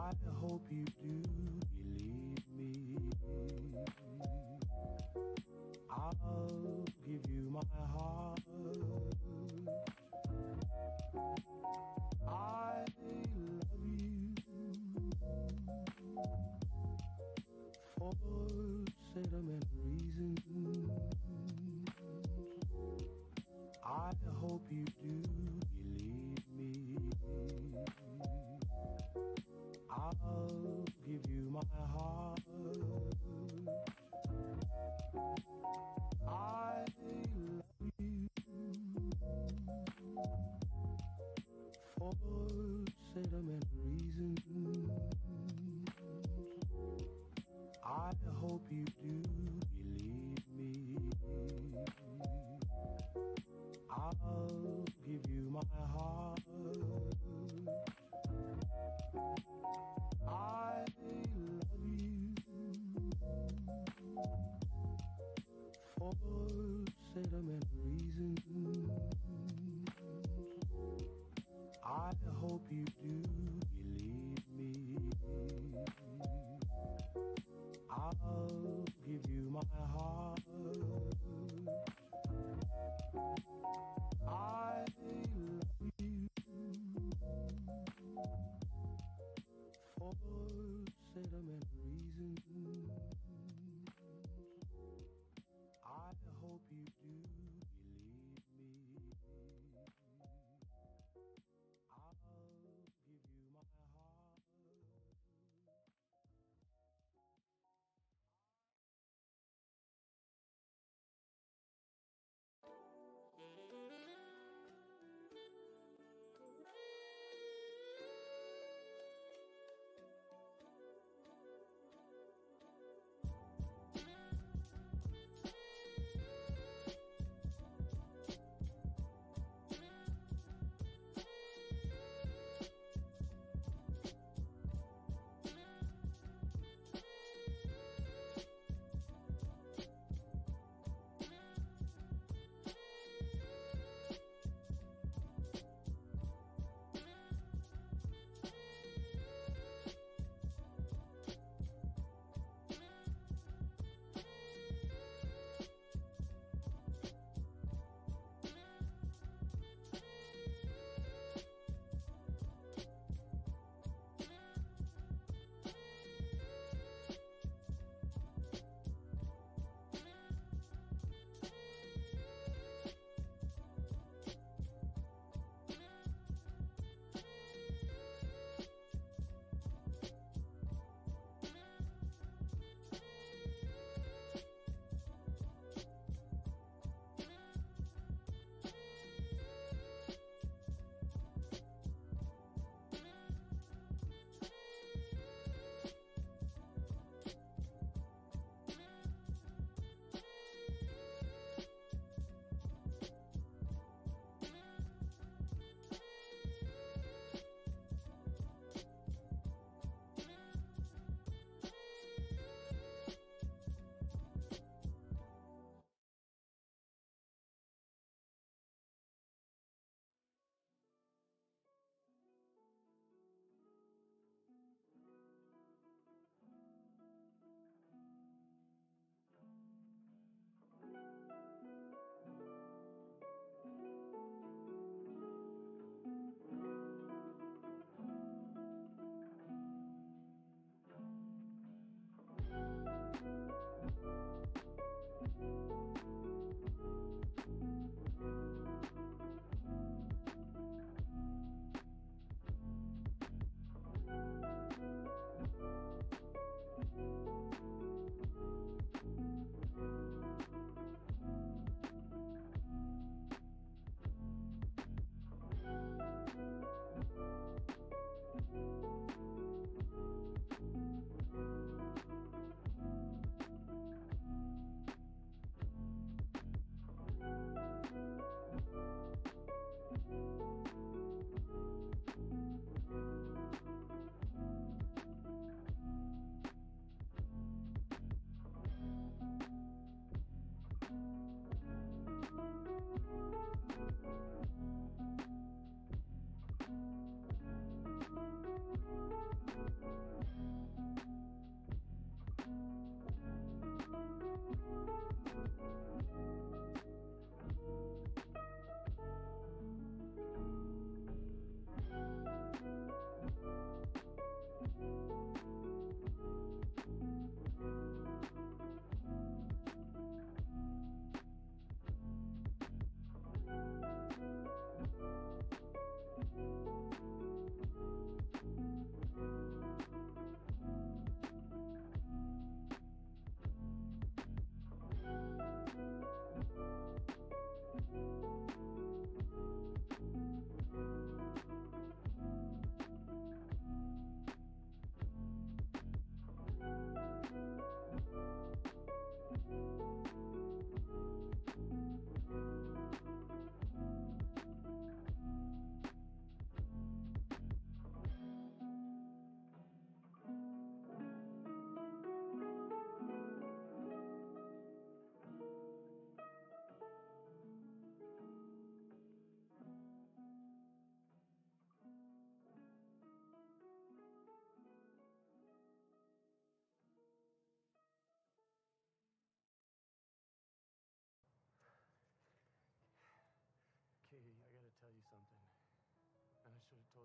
I hope you do believe me. I'll give you my heart. I love you for sentimental reasons. I hope you do believe me. I'll give you my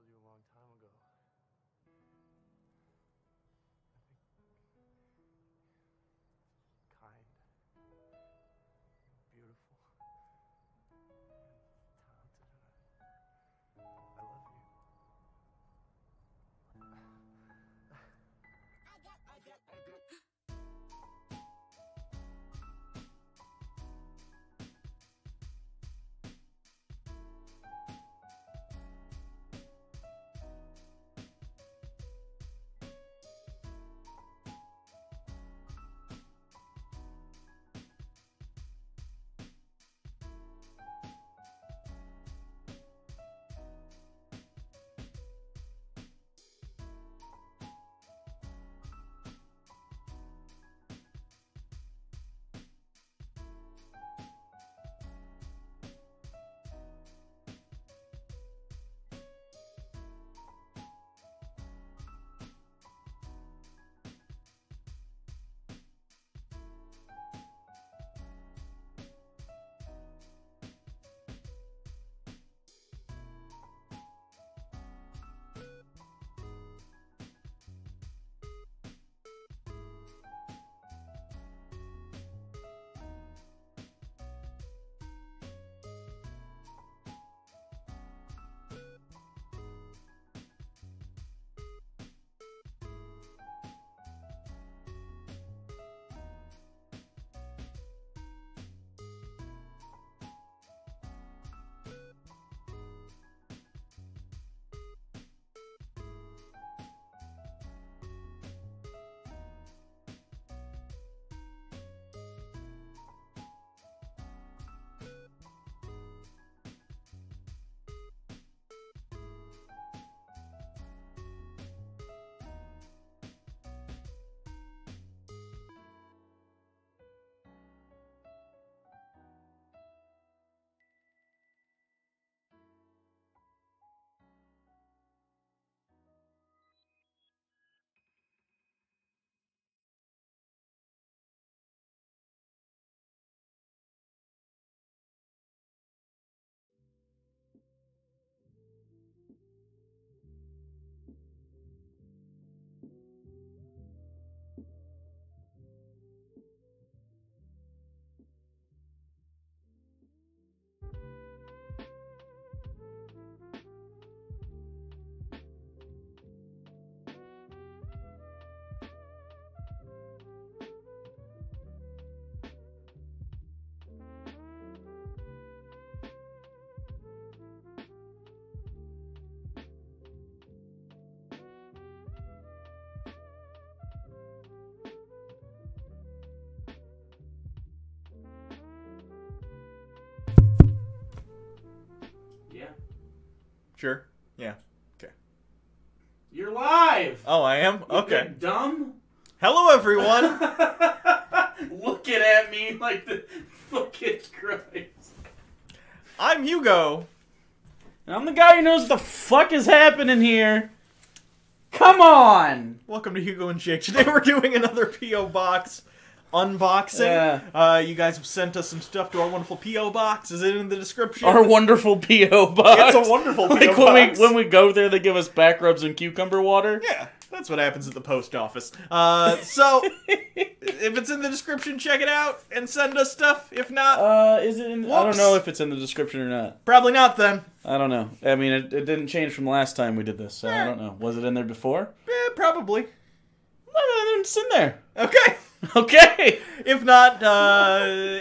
told you a long time ago. I think kind, beautiful, and talented. I love you. Yeah. Sure. Yeah. Okay. You're live! Oh, I am? You Okay. big dumb? Hello, everyone! Looking at me like the fucking Christ. I'm Hugo. And I'm the guy who knows what the fuck is happening here. Come on! Welcome to Hugo and Jake. Today we're doing another P.O. Box unboxing. Yeah. You guys have sent us some stuff to our wonderful P.O. Box. Is it in the description? Our wonderful P.O. box. It's a wonderful P.O. Like box. when we go there, they give us back rubs and cucumber water. Yeah, that's what happens at the post office. So, if it's in the description, check it out and send us stuff. If not, Is it in... I Whoops. don't know if it's in the description or not. probably not then. I don't know. I mean, it didn't change from last time we did this, so I don't know. Was it in there before? Probably. It's in there. Okay. Okay. If not,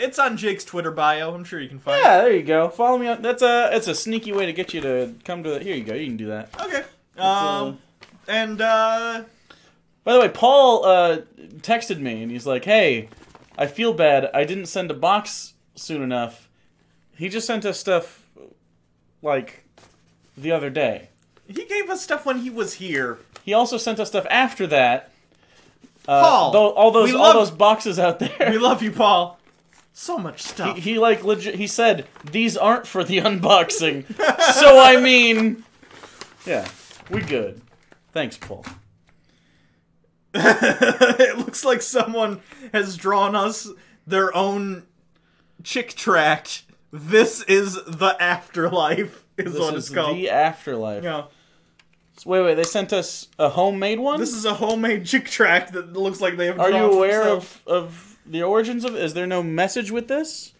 it's on Jake's Twitter bio. I'm sure you can find it. Yeah, there you go. Follow me on. It's a sneaky way to get you to come to. Here you go. You can do that. Okay. And By the way, Paul texted me and he's like, "Hey, I feel bad. I didn't send a box soon enough." He just sent us stuff like the other day. he gave us stuff when he was here. He also sent us stuff after that. Paul, all those boxes out there. We love you, Paul. So much stuff. He like legit. He said these aren't for the unboxing. So I mean, yeah, we good. Thanks, Paul. It looks like someone has drawn us their own chick tract. This is the afterlife. Is what it's called. The afterlife. Yeah. Wait, they sent us a homemade one? This is a homemade chick tract that looks like they have Are drawn you aware themselves. of the origins of it? Is there no message with this?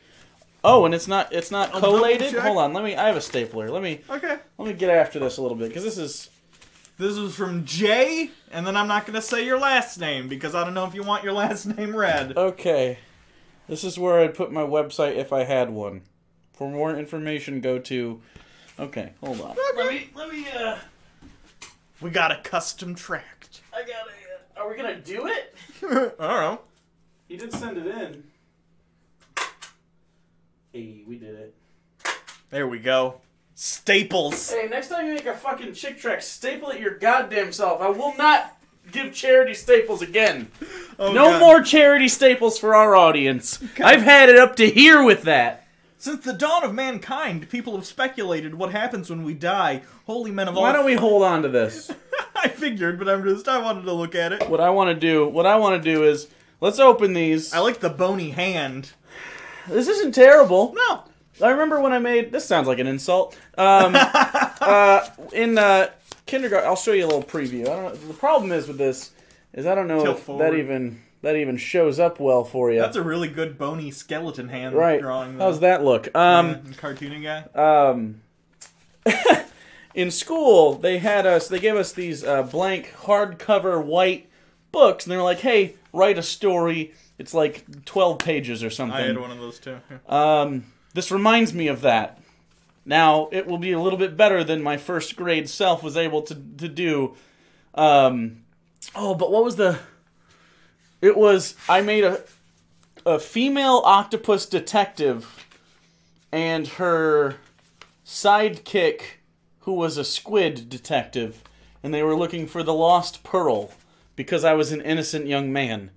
Oh, and it's not I'll collated? double check. Hold on, I have a stapler. Let me get after this a little bit, because this is... This was from Jay, and then I'm not going to say your last name, because I don't know if you want your last name read. Okay. This is where I'd put my website if I had one. For more information, go to... Okay, hold on. Okay. Let me, We got a custom tract. I gotta... Are we gonna do it? I don't know. He did send it in. Hey, we did it. There we go. Staples. Hey, next time you make a fucking chick tract, staple it your goddamn self. I will not give charity staples again. Oh, No God. more charity staples for our audience. I've had it up to here with that. Since the dawn of mankind, people have speculated what happens when we die. Holy men of all... Why don't we hold on to this? I figured, but I wanted to look at it. What I want to do is, let's open these. I like the bony hand. This isn't terrible. No. I remember when I made... This sounds like an insult. In kindergarten... I'll show you a little preview. I don't know, the problem is with this is I don't know Tilt if forward. that even shows up well for you. That's a really good bony skeleton hand right. drawing. Though. How's that look? Cartooning guy? In school, they gave us these blank, hardcover, white books, and they were like, hey, write a story. It's like 12 pages or something. I had one of those too. Yeah. This reminds me of that. Now, it will be a little bit better than my first grade self was able to do. But what was the... It was... I made a female octopus detective and her sidekick, who was a squid detective, and they were looking for the lost pearl, because I was an innocent young man,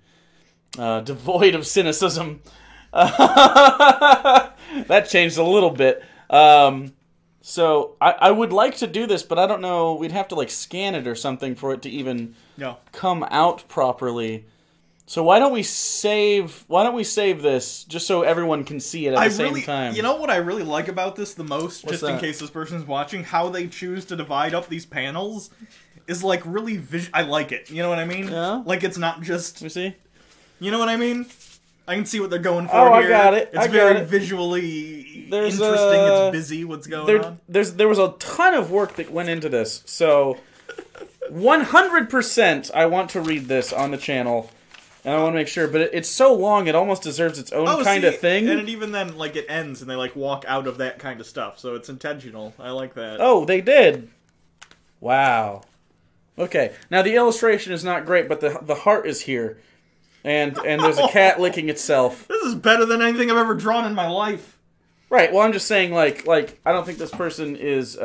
devoid of cynicism. That changed a little bit. So I would like to do this, but I don't know. We'd have to like scan it or something for it to even come out properly. So why don't we save this just so everyone can see it at the same time? You know what I really like about this the most, What's just in that? case this person's watching, how they choose to divide up these panels is like really I like it. You know what I mean? Yeah. Like it's not just... Let me see. You know what I mean? I can see what they're going for Oh, here. I got it. It's very visually interesting. It's busy what's going on. There was a ton of work that went into this. So 100% I want to read this on the channel. And I want to make sure, but it's so long it almost deserves its own kind of thing. And even then, like, it ends and they, like, walk out of that kind of stuff. So it's intentional. I like that. Oh, they did. Wow. Okay. Now the illustration is not great, but the heart is here. And there's a cat licking itself. This is better than anything I've ever drawn in my life. Right. Well, I'm just saying, like I don't think this person is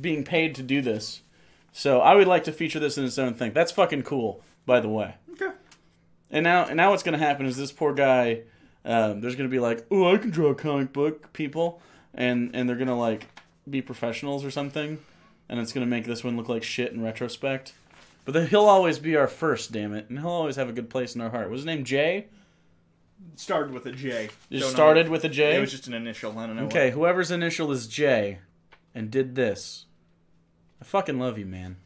being paid to do this. So I would like to feature this in its own thing. That's fucking cool, by the way. Okay. And now what's going to happen is this poor guy, there's going to be like, oh, I can draw comic book people. And they're going to like be professionals or something. And it's going to make this one look like shit in retrospect. But then he'll always be our first, damn it. And he'll always have a good place in our heart. Was his name Jay? It started with a J. It started with a J? It was just an initial. I don't know. Okay, whoever's initial is J and did this. I fucking love you, man.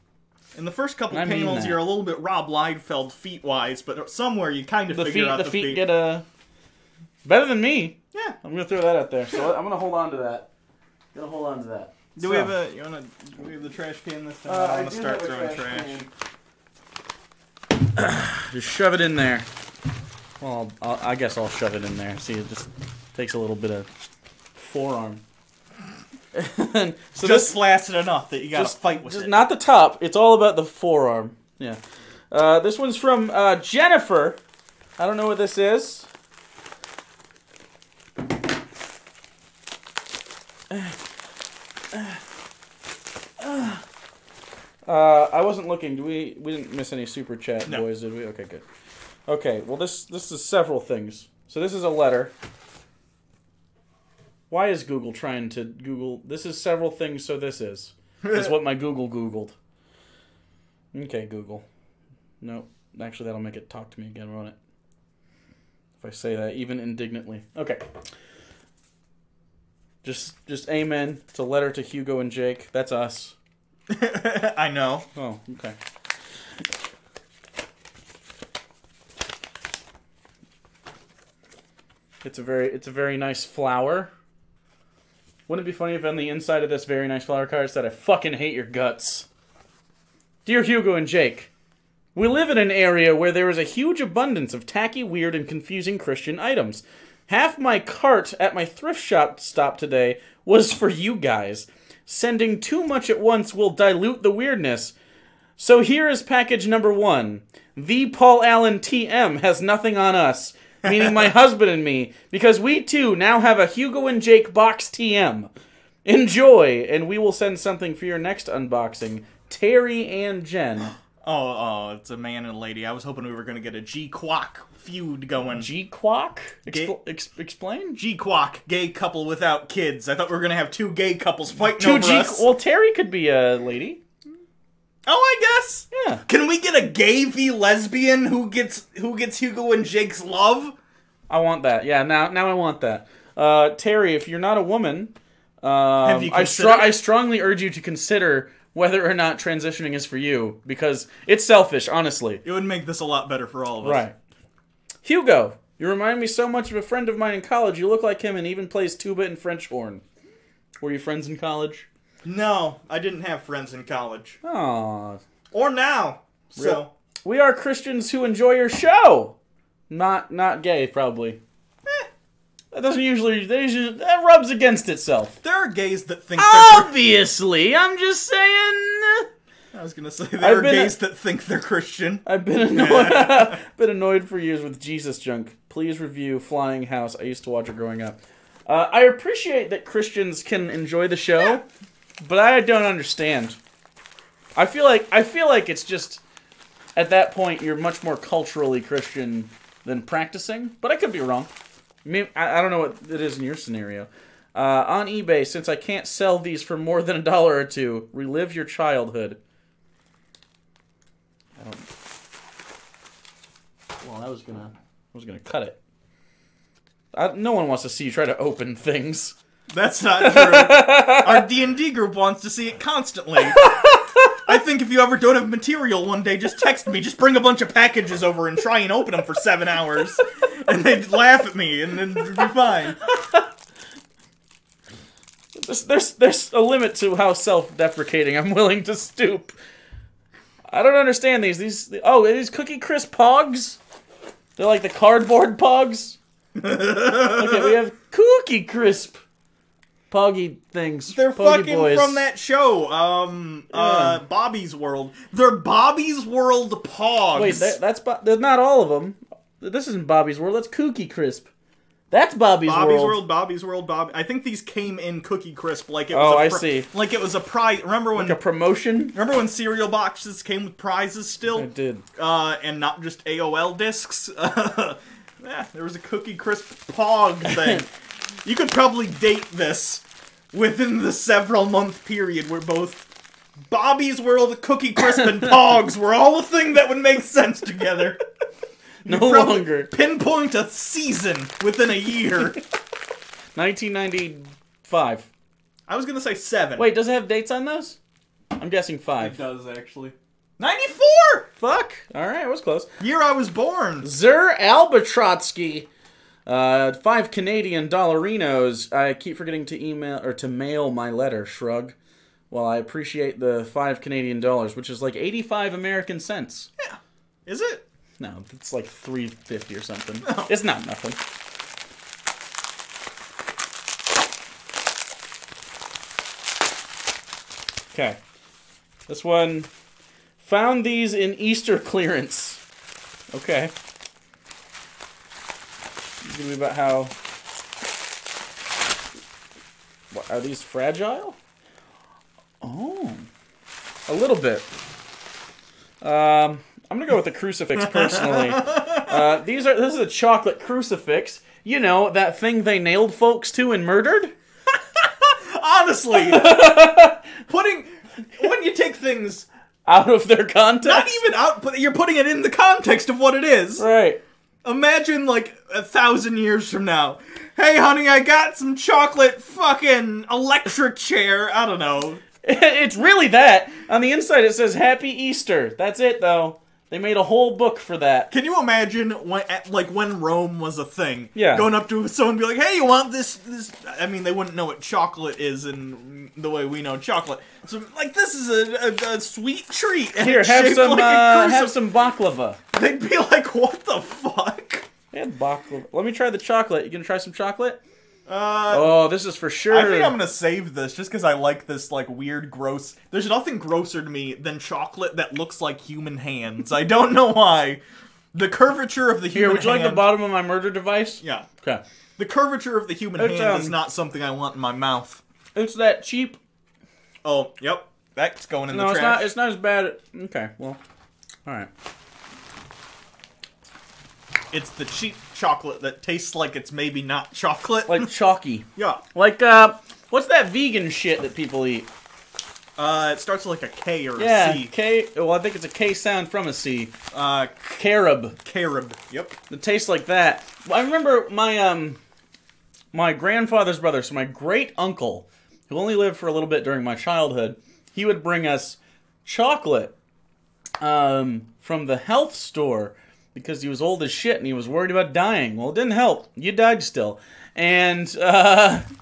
In the first couple I mean panels, that. you're a little bit Rob Liefeld feet-wise, but somewhere you kind of figure out the the feet get a... Better than me. Yeah. I'm going to throw that out there. So I'm going to hold on to that. Do we have the trash can this time? I want to start throwing trash. Just shove it in there. Well, I guess I'll shove it in there. See, it just takes a little bit of forearm. So just flaccid enough that you gotta fight with it. Not the top. It's all about the forearm. Yeah. This one's from Jennifer. I don't know what this is. I wasn't looking. We didn't miss any super chat, boys, did we? Okay, good. Okay, well this is several things. So this is a letter. Why is Google trying to Google? This is several things, so this is what my Google Googled. Okay, Google. No, actually that'll make it talk to me again, won't it? If I say that, even indignantly. Okay. Just amen. It's a letter to Hugo and Jake. That's us. I know. Oh, okay. It's a very nice flower. Wouldn't it be funny if on the inside of this very nice flower card it said, "I fucking hate your guts." Dear Hugo and Jake, we live in an area where there is a huge abundance of tacky, weird, and confusing Christian items. Half my cart at my thrift shop stop today was for you guys. Sending too much at once will dilute the weirdness. So here is package number 1. The Paul Allen TM has nothing on us, meaning my husband and me, because we too now have a Hugo and Jake box TM. Enjoy, and we will send something for your next unboxing. Terry and Jen. Oh, it's a man and a lady. I was hoping we were going to get a G-Quack feud going. G-Quack? Explain? G-Quack, gay couple without kids. I thought we were going to have 2 gay couples fighting over us. Well, Terry could be a lady. Oh, I guess. Yeah. Can we get a gay v lesbian who gets Hugo and Jake's love? I want that. Yeah, now I want that. Terry, if you're not a woman, Have you considered I strongly urge you to consider whether or not transitioning is for you, because it's selfish, honestly. It would make this a lot better for all of us. Right. Hugo, you remind me so much of a friend of mine in college. You look like him and even plays tuba and French horn. Were you friends in college? No, I didn't have friends in college. Aww. Or now. So. We are Christians who enjoy your show. Not gay, probably. That doesn't usually... That rubs against itself. There are gays that think Obviously! I'm just saying... I was gonna say, there are gays that think they're Christian. I've been annoyed, been annoyed for years with Jesus junk. Please review Flying House. I used to watch it growing up. I appreciate that Christians can enjoy the show, but I don't understand. I feel like it's just... At that point, you're much more culturally Christian than practicing, but I could be wrong. I don't know what it is in your scenario. On eBay, since I can't sell these for more than $1 or $2, relive your childhood. Well, I was gonna cut it. No one wants to see you try to open things. That's not true. Our D&D group wants to see it constantly. I think if you ever don't have material one day, just text me. Just bring a bunch of packages over and try and open them for 7 hours. And they'd laugh at me, and then it'd be fine. There's a limit to how self-deprecating I'm willing to stoop. I don't understand these. Are these Cookie Crisp Pogs? They're like the cardboard Pogs? Okay, we have Cookie Crisp Poggy things. They're Poggy fucking boys. from that show, Bobby's World. They're Bobby's World Pogs. Wait, they're not all of them. This isn't Bobby's World, that's Cookie Crisp. That's Bobby's World. Bobby's World. I think these came in Cookie Crisp like it I was see. Like it was a prize. Remember when... Like a promotion? Remember when cereal boxes came with prizes still? I did. And not just AOL discs? Yeah, there was a Cookie Crisp Pog thing. You could probably date this within the several month period where both Bobby's World, Cookie Crisp, and Pogs were all a thing that would make sense together. No longer. Pinpoint a season within a year. 1995. I was gonna say 7. Wait, does it have dates on those? I'm guessing 5. It does, actually. 94! Fuck! Alright, I was close. Year I was born. Zer Albatrotsky. 5 Canadian dollarinos. I keep forgetting to mail my letter, shrug. Well, I appreciate the 5 Canadian dollars, which is like 85 American cents. Yeah. Is it? No, it's like $3.50 or something. Oh. It's not nothing. Okay. This one... Found these in Easter clearance. Okay. Give me about how... What, are these fragile? Oh. A little bit. I'm gonna go with the crucifix personally. This is a chocolate crucifix. You know, that thing they nailed folks to and murdered? Honestly! When you take things... Out of their context? Not even out, but you're putting it in the context of what it is. Right. Imagine, like, 1,000 years from now. Hey, honey, I got some chocolate fucking electric chair. I don't know. It's really that. On the inside it says Happy Easter. That's it, though. They made a whole book for that. Can you imagine when Rome was a thing? Yeah. Going up to someone and be like, hey, you want this? I mean, they wouldn't know what chocolate is in the way we know chocolate. So, like, this is a sweet treat. And Here, it's have shaped some, like a have some baklava. They'd be like, what the fuck? They had baklava. Let me try the chocolate. You gonna try some chocolate? Oh, this is for sure. I think I'm gonna save this just because I like this, like, weird, gross... There's nothing grosser to me than chocolate that looks like human hands. I don't know why. The curvature of the human hand... Here, would you like the bottom of my murder device? Yeah. Okay. The curvature of the human hand is not something I want in my mouth. It's that cheap... Oh, yep. That's going in the trash. No, it's not as bad... Okay, well... Alright. It's the cheap chocolate that tastes like it's maybe not chocolate. Like chalky. Yeah. Like, what's that vegan shit that people eat? It starts with like a K or a C. K. Well, I think it's a K sound from a C. Carob. Carob. Yep. It tastes like that. I remember my grandfather's brother, so my great uncle, who only lived for a little bit during my childhood, he would bring us chocolate from the health store because he was old as shit and he was worried about dying. Well, it didn't help. You died still. And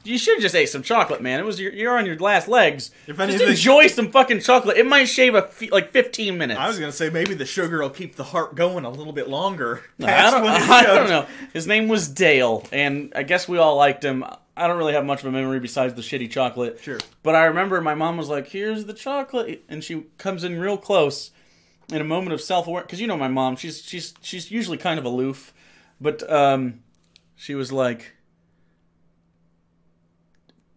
you should have just ate some chocolate, man. It was you're on your last legs. If anything, just enjoy some fucking chocolate. It might shave like 15 minutes. I was gonna say maybe the sugar will keep the heart going a little bit longer. I don't know. His name was Dale, and I guess we all liked him. I don't really have much of a memory besides the shitty chocolate. Sure. But I remember my mom was like, "Here's the chocolate," and she comes in real close in a moment of self-awareness. Because you know my mom, she's usually kind of aloof, but she was like,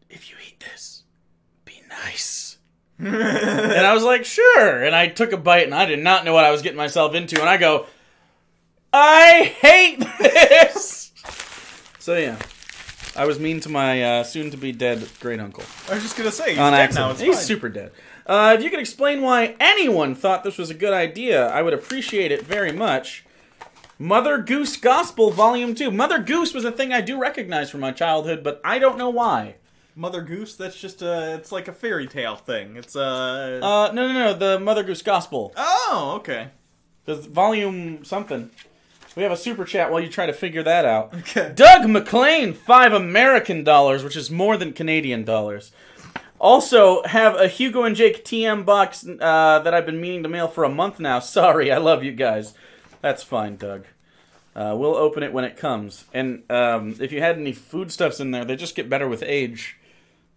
"If you eat this, be nice." And I was like, "Sure." And I took a bite, and I did not know what I was getting myself into. And I go, "I hate this." So yeah, I was mean to my soon-to-be dead great uncle. I was just gonna say he's on dead accident. now. It's He's fine. super dead. If you could explain why anyone thought this was a good idea, I would appreciate it very much. Mother Goose Gospel Volume 2. Mother Goose was a thing I do recognize from my childhood, but I don't know why. Mother Goose? That's just it's like a fairy tale thing. It's No, the Mother Goose Gospel. Oh, okay. There's volume something. We have a super chat while you try to figure that out. Okay. Doug McLean, $5 American, which is more than Canadian dollars. Also, have a Hugo and Jake TM box that I've been meaning to mail for a month now. Sorry, I love you guys. That's fine, Doug. We'll open it when it comes. And if you had any foodstuffs in there, they just get better with age.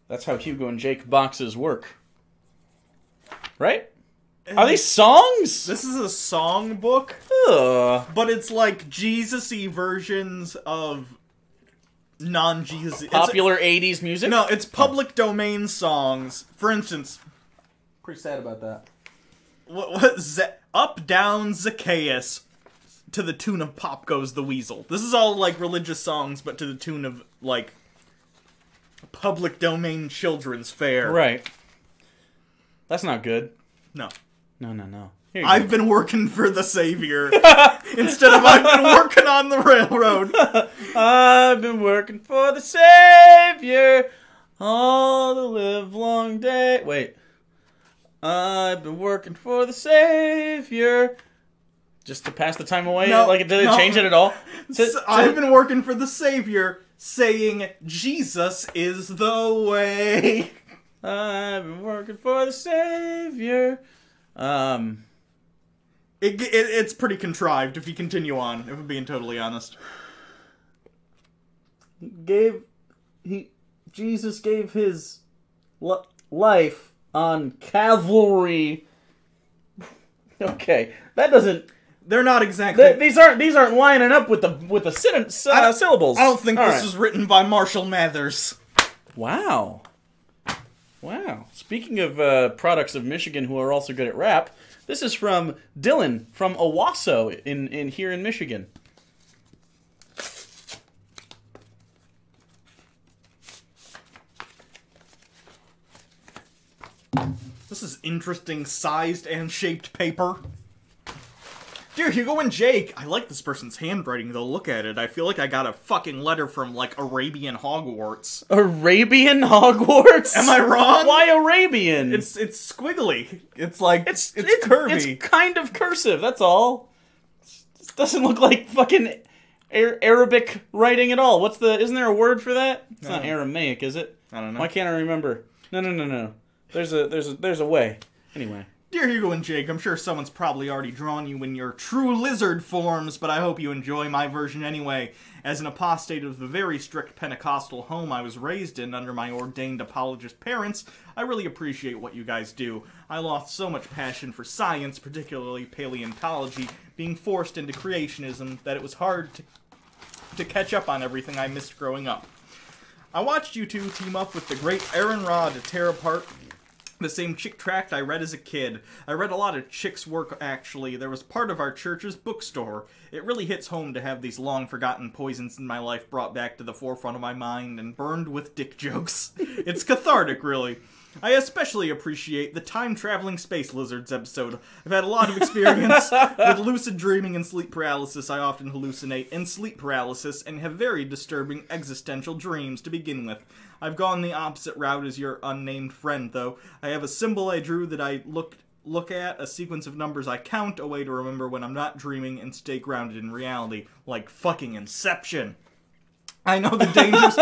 That's how Hugo and Jake boxes work. Right? Are these songs? This is a song book, but it's like Jesus-y versions of non-Jesus. Popular 80s music? No, it's public domain songs. For instance, pretty sad about that. Up, Down, Zacchaeus, to the tune of Pop Goes the Weasel. This is all, like, religious songs, but to the tune of, like, public domain children's fare. Right. That's not good. No. No. I've been working for the Savior instead of I've been working on the railroad. I've been working for the Savior all the livelong day. Wait. I've been working for the Savior. Just to pass the time away? Did it change it at all? I've been working for the Savior, saying Jesus is the way. I've been working for the Savior. It's pretty contrived if you continue on, if I'm being totally honest. Jesus gave his life on Calvary. Okay, that doesn't. They're not exactly. These aren't lining up with the syllables. I don't think this was written by Marshall Mathers. Wow. Speaking of products of Michigan who are also good at rap, this is from Dylan from Owasso in here in Michigan. This is interesting sized and shaped paper. Dear Hugo and Jake, I like this person's handwriting, though. Look at it. I feel like I got a fucking letter from, like, Arabian Hogwarts. Arabian Hogwarts? Am I wrong? Why Arabian? It's squiggly. It's like, it's curvy. It's kind of cursive, that's all. It doesn't look like fucking Arabic writing at all. Isn't there a word for that? It's not Aramaic, is it? I don't know. Why can't I remember? No. There's a way. Anyway. Dear Hugo and Jake, I'm sure someone's probably already drawn you in your true lizard forms, but I hope you enjoy my version anyway. As an apostate of the very strict Pentecostal home I was raised in under my ordained apologist parents, I really appreciate what you guys do. I lost so much passion for science, particularly paleontology, being forced into creationism, that it was hard to catch up on everything I missed growing up. I watched you two team up with the great Aaron Rod to tear apart the same chick tract I read as a kid. I read a lot of chick's work, actually. There was part of our church's bookstore. It really hits home to have these long-forgotten poisons in my life brought back to the forefront of my mind and burned with dick jokes. It's cathartic, really. I especially appreciate the time-traveling space lizards episode. I've had a lot of experience with lucid dreaming and sleep paralysis. I often hallucinate in sleep paralysis and have very disturbing existential dreams to begin with. I've gone the opposite route as your unnamed friend, though. I have a symbol I drew that I look at, a sequence of numbers I count, a way to remember when I'm not dreaming and stay grounded in reality, like fucking Inception. I know the dangers.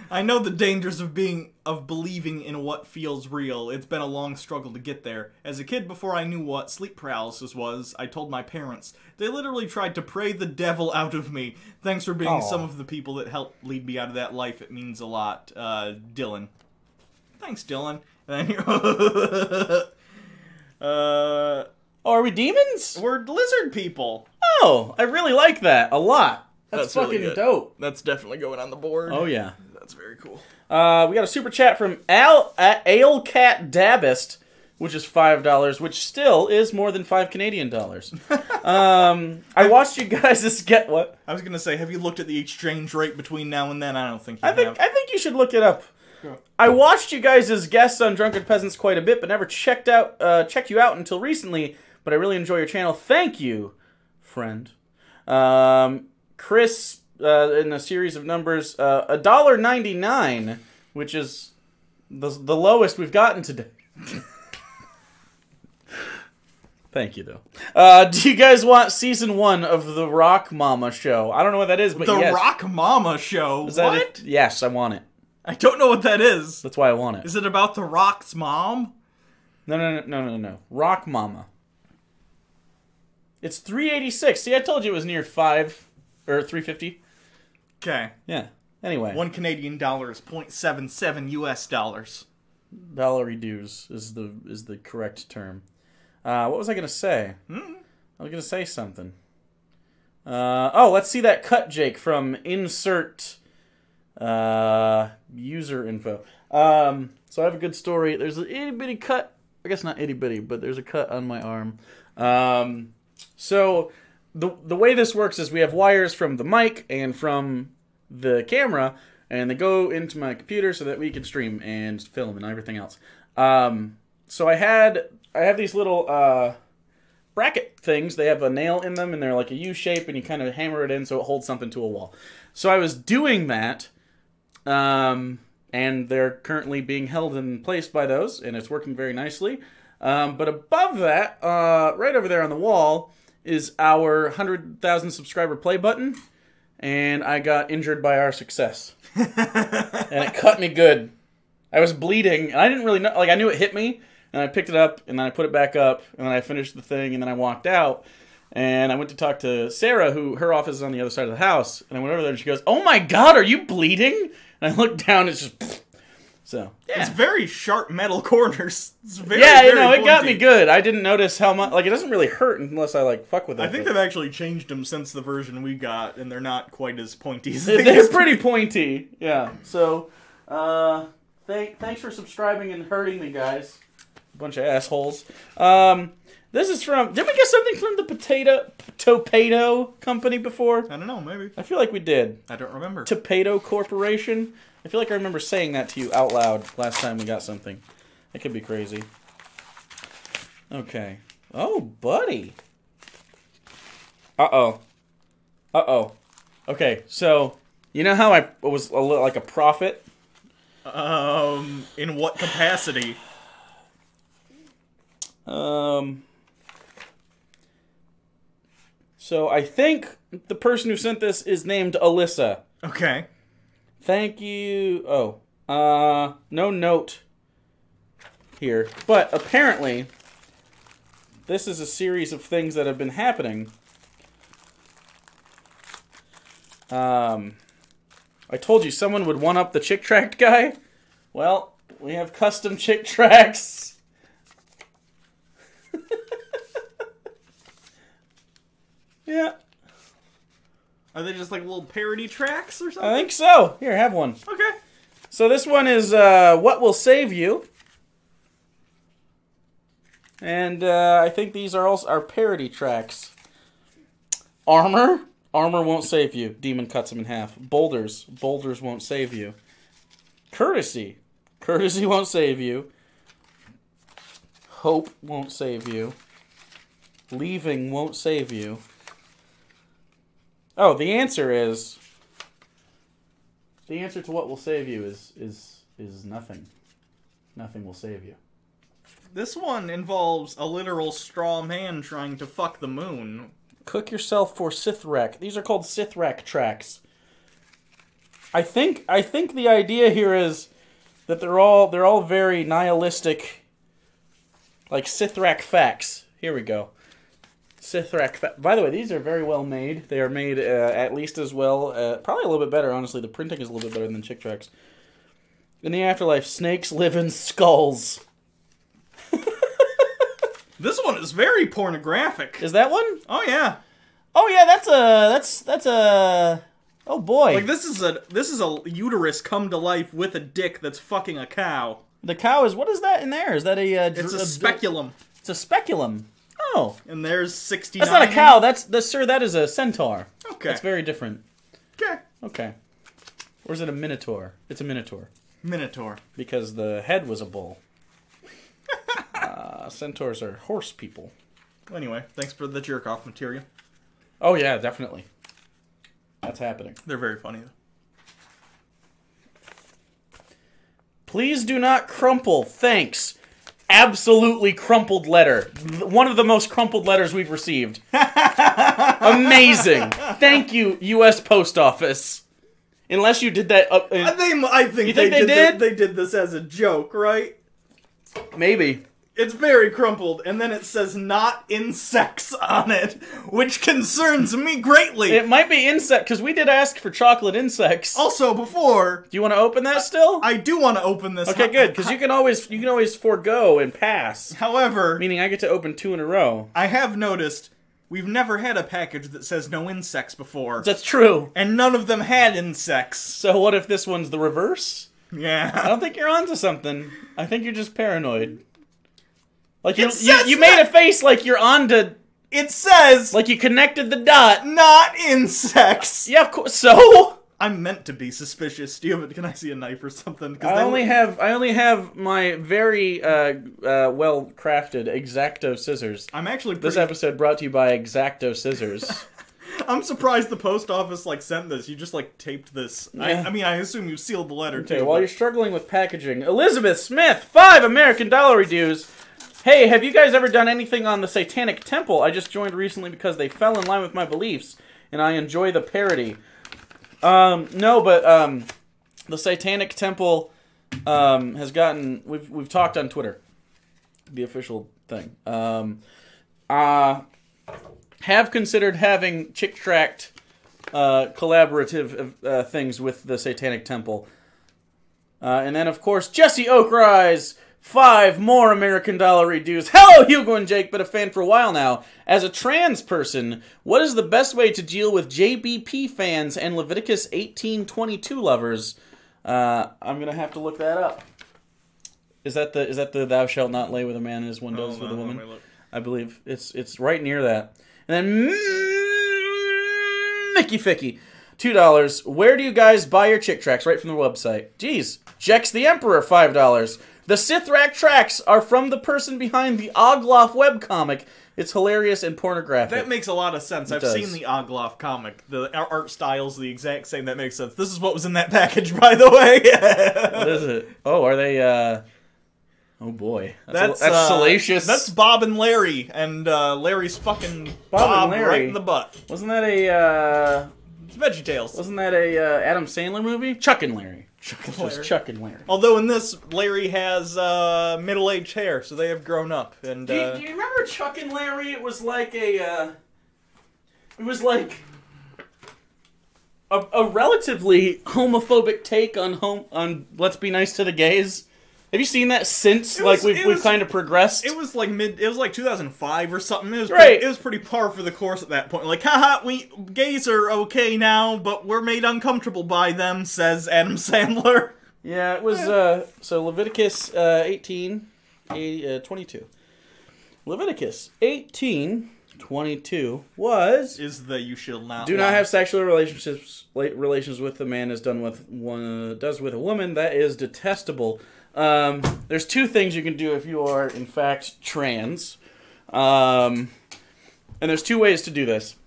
I know the dangers of believing in what feels real. It's been a long struggle to get there. As a kid, before I knew what sleep paralysis was, I told my parents. They literally tried to pray the devil out of me. Thanks for being some of the people that helped lead me out of that life. It means a lot, Dylan. Thanks, Dylan. And then are we demons? We're lizard people. Oh, I really like that a lot. That's fucking really good. dope. That's definitely going on the board. Oh, yeah. That's very cool. We got a super chat from Alecat Dabist, which is $5, which still is more than $5 Canadian. I watched you guys get what? I was gonna say, have you looked at the exchange rate between now and then? I don't think you have. I think you should look it up. Sure. I watched you guys as guests on Drunken Peasants quite a bit, but never checked you out until recently. But I really enjoy your channel. Thank you, friend. Chris, in a series of numbers, $1.99, which is the lowest we've gotten today. Thank you, though. Do you guys want season 1 of the Rock Mama show? I don't know what that is, but yes. The Rock Mama show? Is that what? it? Yes, I want it. I don't know what that is. That's why I want it. Is it about The Rock's mom? No. Rock Mama. It's $3.86. See, I told you it was near $5 or $3.50. Okay. Yeah. Anyway, $1 Canadian is 0.77 US dollars. Dollary dues is the correct term. What was I gonna say? I was gonna say something. Let's see that cut, Jake, from insert user info. So I have a good story. There's an itty bitty cut. I guess not itty bitty, but there's a cut on my arm. So the way this works is we have wires from the mic and from the camera, and they go into my computer so that we can stream and film and everything else. So I have these little bracket things. They have a nail in them, and they're like a U shape, and you kind of hammer it in so it holds something to a wall. So I was doing that, and they're currently being held in place by those, and it's working very nicely. But above that, right over there on the wall, is our 100,000 subscriber play button, and I got injured by our success. And it cut me good. I was bleeding, and I didn't really know, like, I knew it hit me, and I picked it up, and then I put it back up, and then I finished the thing, and then I walked out, and I went to talk to Sarah, who, her office is on the other side of the house, and I went over there, and she goes, "Oh my god, are you bleeding?" And I looked down, it's just... So, yeah. It's very sharp metal corners. It's very, it got me good. I didn't notice how much, like, it doesn't really hurt unless I, like, fuck with it. I think they've actually changed them since the version we got, and they're not quite as pointy as they're pretty pointy, yeah. So, thanks for subscribing and hurting me, guys. Bunch of assholes. This is from, did we get something from the Topato company before? I don't know, maybe. I feel like we did. I don't remember. Topato Corporation? I feel like I remember saying that to you out loud last time we got something. That could be crazy. Okay. Oh, buddy. Uh-oh. Uh-oh. Okay, so, you know how I was a little like a prophet? In what capacity? So I think the person who sent this is named Alyssa. Okay. Thank you. Oh. No note here. But apparently, this is a series of things that have been happening. I told you someone would one-up the chick tract guy. Well, we have custom chick tracts. Yeah. Are they just like little parody tracks or something? I think so. Here, have one. Okay. So this one is What Will Save You. And I think these are also our parody tracks. Armor. Armor won't save you. Demon cuts him in half. Boulders. Boulders won't save you. Courtesy. Courtesy won't save you. Hope won't save you. Leaving won't save you. Oh, the answer is... The answer to what will save you is nothing. Nothing will save you. This one involves a literal straw man trying to fuck the moon. Cook yourself for Sithrak. These are called Sithrak tracks. I think the idea here is that they're all very nihilistic, like Sithrak facts. Here we go. Sithrak. By the way, these are very well made. They are made at least as well, probably a little bit better, honestly. The printing is a little bit better than chick tracts. In the afterlife, snakes live in skulls. This one is very pornographic. Is that one? Oh yeah. Oh yeah, that's a oh boy. Like this is a uterus come to life with a dick that's fucking a cow. The cow is, what is that in there? Is that a It's a speculum. It's a speculum. Oh. And there's 69. That's not a cow. Sir, that is a centaur. Okay. That's very different. Okay. Okay. Or is it a minotaur? It's a minotaur. Minotaur. Because the head was a bull. Centaurs are horse people. Anyway, thanks for the jerk-off material. Oh yeah, definitely. That's happening. They're very funny, though. Please do not crumple. Thanks. Absolutely crumpled letter. One of the most crumpled letters we've received. Amazing. Thank you, U.S. Post Office. Unless you did that... I think they did? They did this as a joke, right? Maybe. It's very crumpled, and then it says not insects on it, which concerns me greatly. It might be insect, because we did ask for chocolate insects. Also, before... Do you want to open that still? I do want to open this. Okay, good, because you can always forego and pass. However... Meaning I get to open 2 in a row. I have noticed we've never had a package that says no insects before. That's true. And none of them had insects. So what if this one's the reverse? Yeah. I don't think you're onto something. I think you're just paranoid. Like you says made a face like you're on to... It says... Like you connected the dot. Not insects. Yeah, of course. So? I'm meant to be suspicious. Do you have... Can I see a knife or something? I only have my very well-crafted X-Acto scissors. I'm actually This episode brought to you by X-Acto scissors. I'm surprised the post office, sent this. You just, taped this. Yeah. I assume you sealed the letter, Okay, too. while you're struggling with packaging, Elizabeth Smith, 5 American dollar dues. Hey, have you guys ever done anything on the Satanic Temple? I just joined recently because they fell in line with my beliefs, and I enjoy the parody. No, but the Satanic Temple has gotten... We've talked on Twitter. The official thing. Have considered having chick tract collaborative things with the Satanic Temple. And then, of course, Jesse Oakrise, 5 more American dollar dues. Hello, Hugo and Jake, been a fan for a while now. As a trans person, what is the best way to deal with JBP fans and Leviticus 18:22 lovers? I'm gonna have to look that up. Is that the thou shalt not lay with a man as one does with a woman? I believe it's right near that. And then Mickey Ficky, $2. Where do you guys buy your chick tracks? Right from the website. Jeez. Jex the Emperor, $5. The Sithrak tracts are from the person behind the Ogloff webcomic. It's hilarious and pornographic. That makes a lot of sense. I've does. seen the Ogloff comic. The art style's the exact same. That makes sense. This is what was in that package, by the way. What is it? Oh, are they, oh boy. That's salacious. That's Bob and Larry, and Larry's fucking Bob and Larry. right in the butt. Wasn't that a, It's VeggieTales. wasn't that a, Adam Sandler movie? Chuck and Larry. Chuck and Larry. Although in this, Larry has middle-aged hair, so they have grown up. And Do you remember Chuck and Larry? It was like a, it was like a relatively homophobic take on Let's Be Nice to the Gays. Have you seen that since? We've kind of progressed. It was like 2005 or something. It was right. It was pretty par for the course at that point. Like, haha, gays are okay now, but we're made uncomfortable by them, says Adam Sandler. Yeah, it was, so Leviticus 22. Leviticus 18:22 was... Is the you shall not do not have sexual relations with a man as does with a woman. That is detestable. There's two things you can do if you are, in fact, trans. And there's two ways to do this.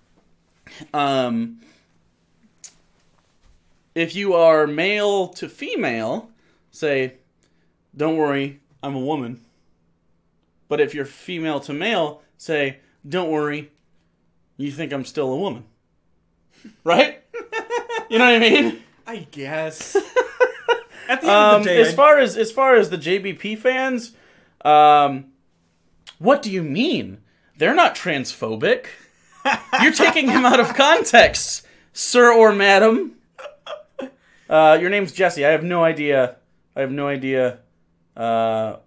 If you are male to female, say, don't worry, I'm a woman. But if you're female to male, say, don't worry, you think I'm still a woman. Right? You know what I mean? I guess. At the end of the day, as far as the JBP fans, what do you mean? They're not transphobic. You're taking him out of context, sir or madam. Your name's Jesse. I have no idea how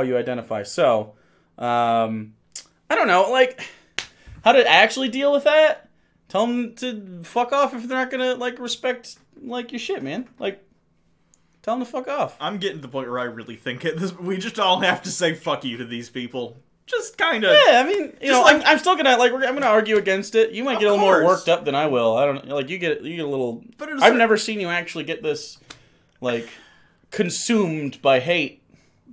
you identify. So, I don't know. Like, how to actually deal with that? Tell them to fuck off if they're not gonna respect your shit, man. Tell them to fuck off. I'm getting to the point where I really think we just all have to say fuck you to these people. Just kind of. Yeah, I mean, I'm still gonna I'm gonna argue against it. You might get a little more worked up than I will. I don't you get a little. But I've never seen you actually get this consumed by hate.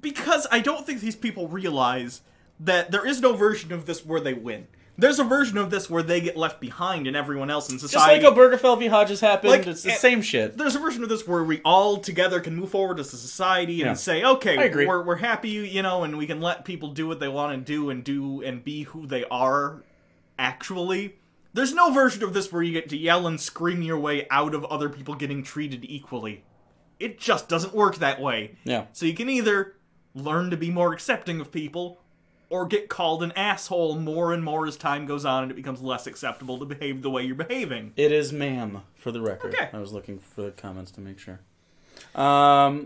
Because I don't think these people realize that there is no version of this where they win. There's a version of this where they get left behind and everyone else in society... Just like Obergefell v. Hodges happened, it's the same shit. There's a version of this where we all together can move forward as a society and say, okay, we're happy, and we can let people do what they want to do and be who they are, actually. There's no version of this where you get to yell and scream your way out of other people getting treated equally. It just doesn't work that way. Yeah. So you can either learn to be more accepting of people, or get called an asshole more and more as time goes on and it becomes less acceptable to behave the way you're behaving. It is ma'am, for the record. Okay. I was looking for the comments to make sure. Yeah,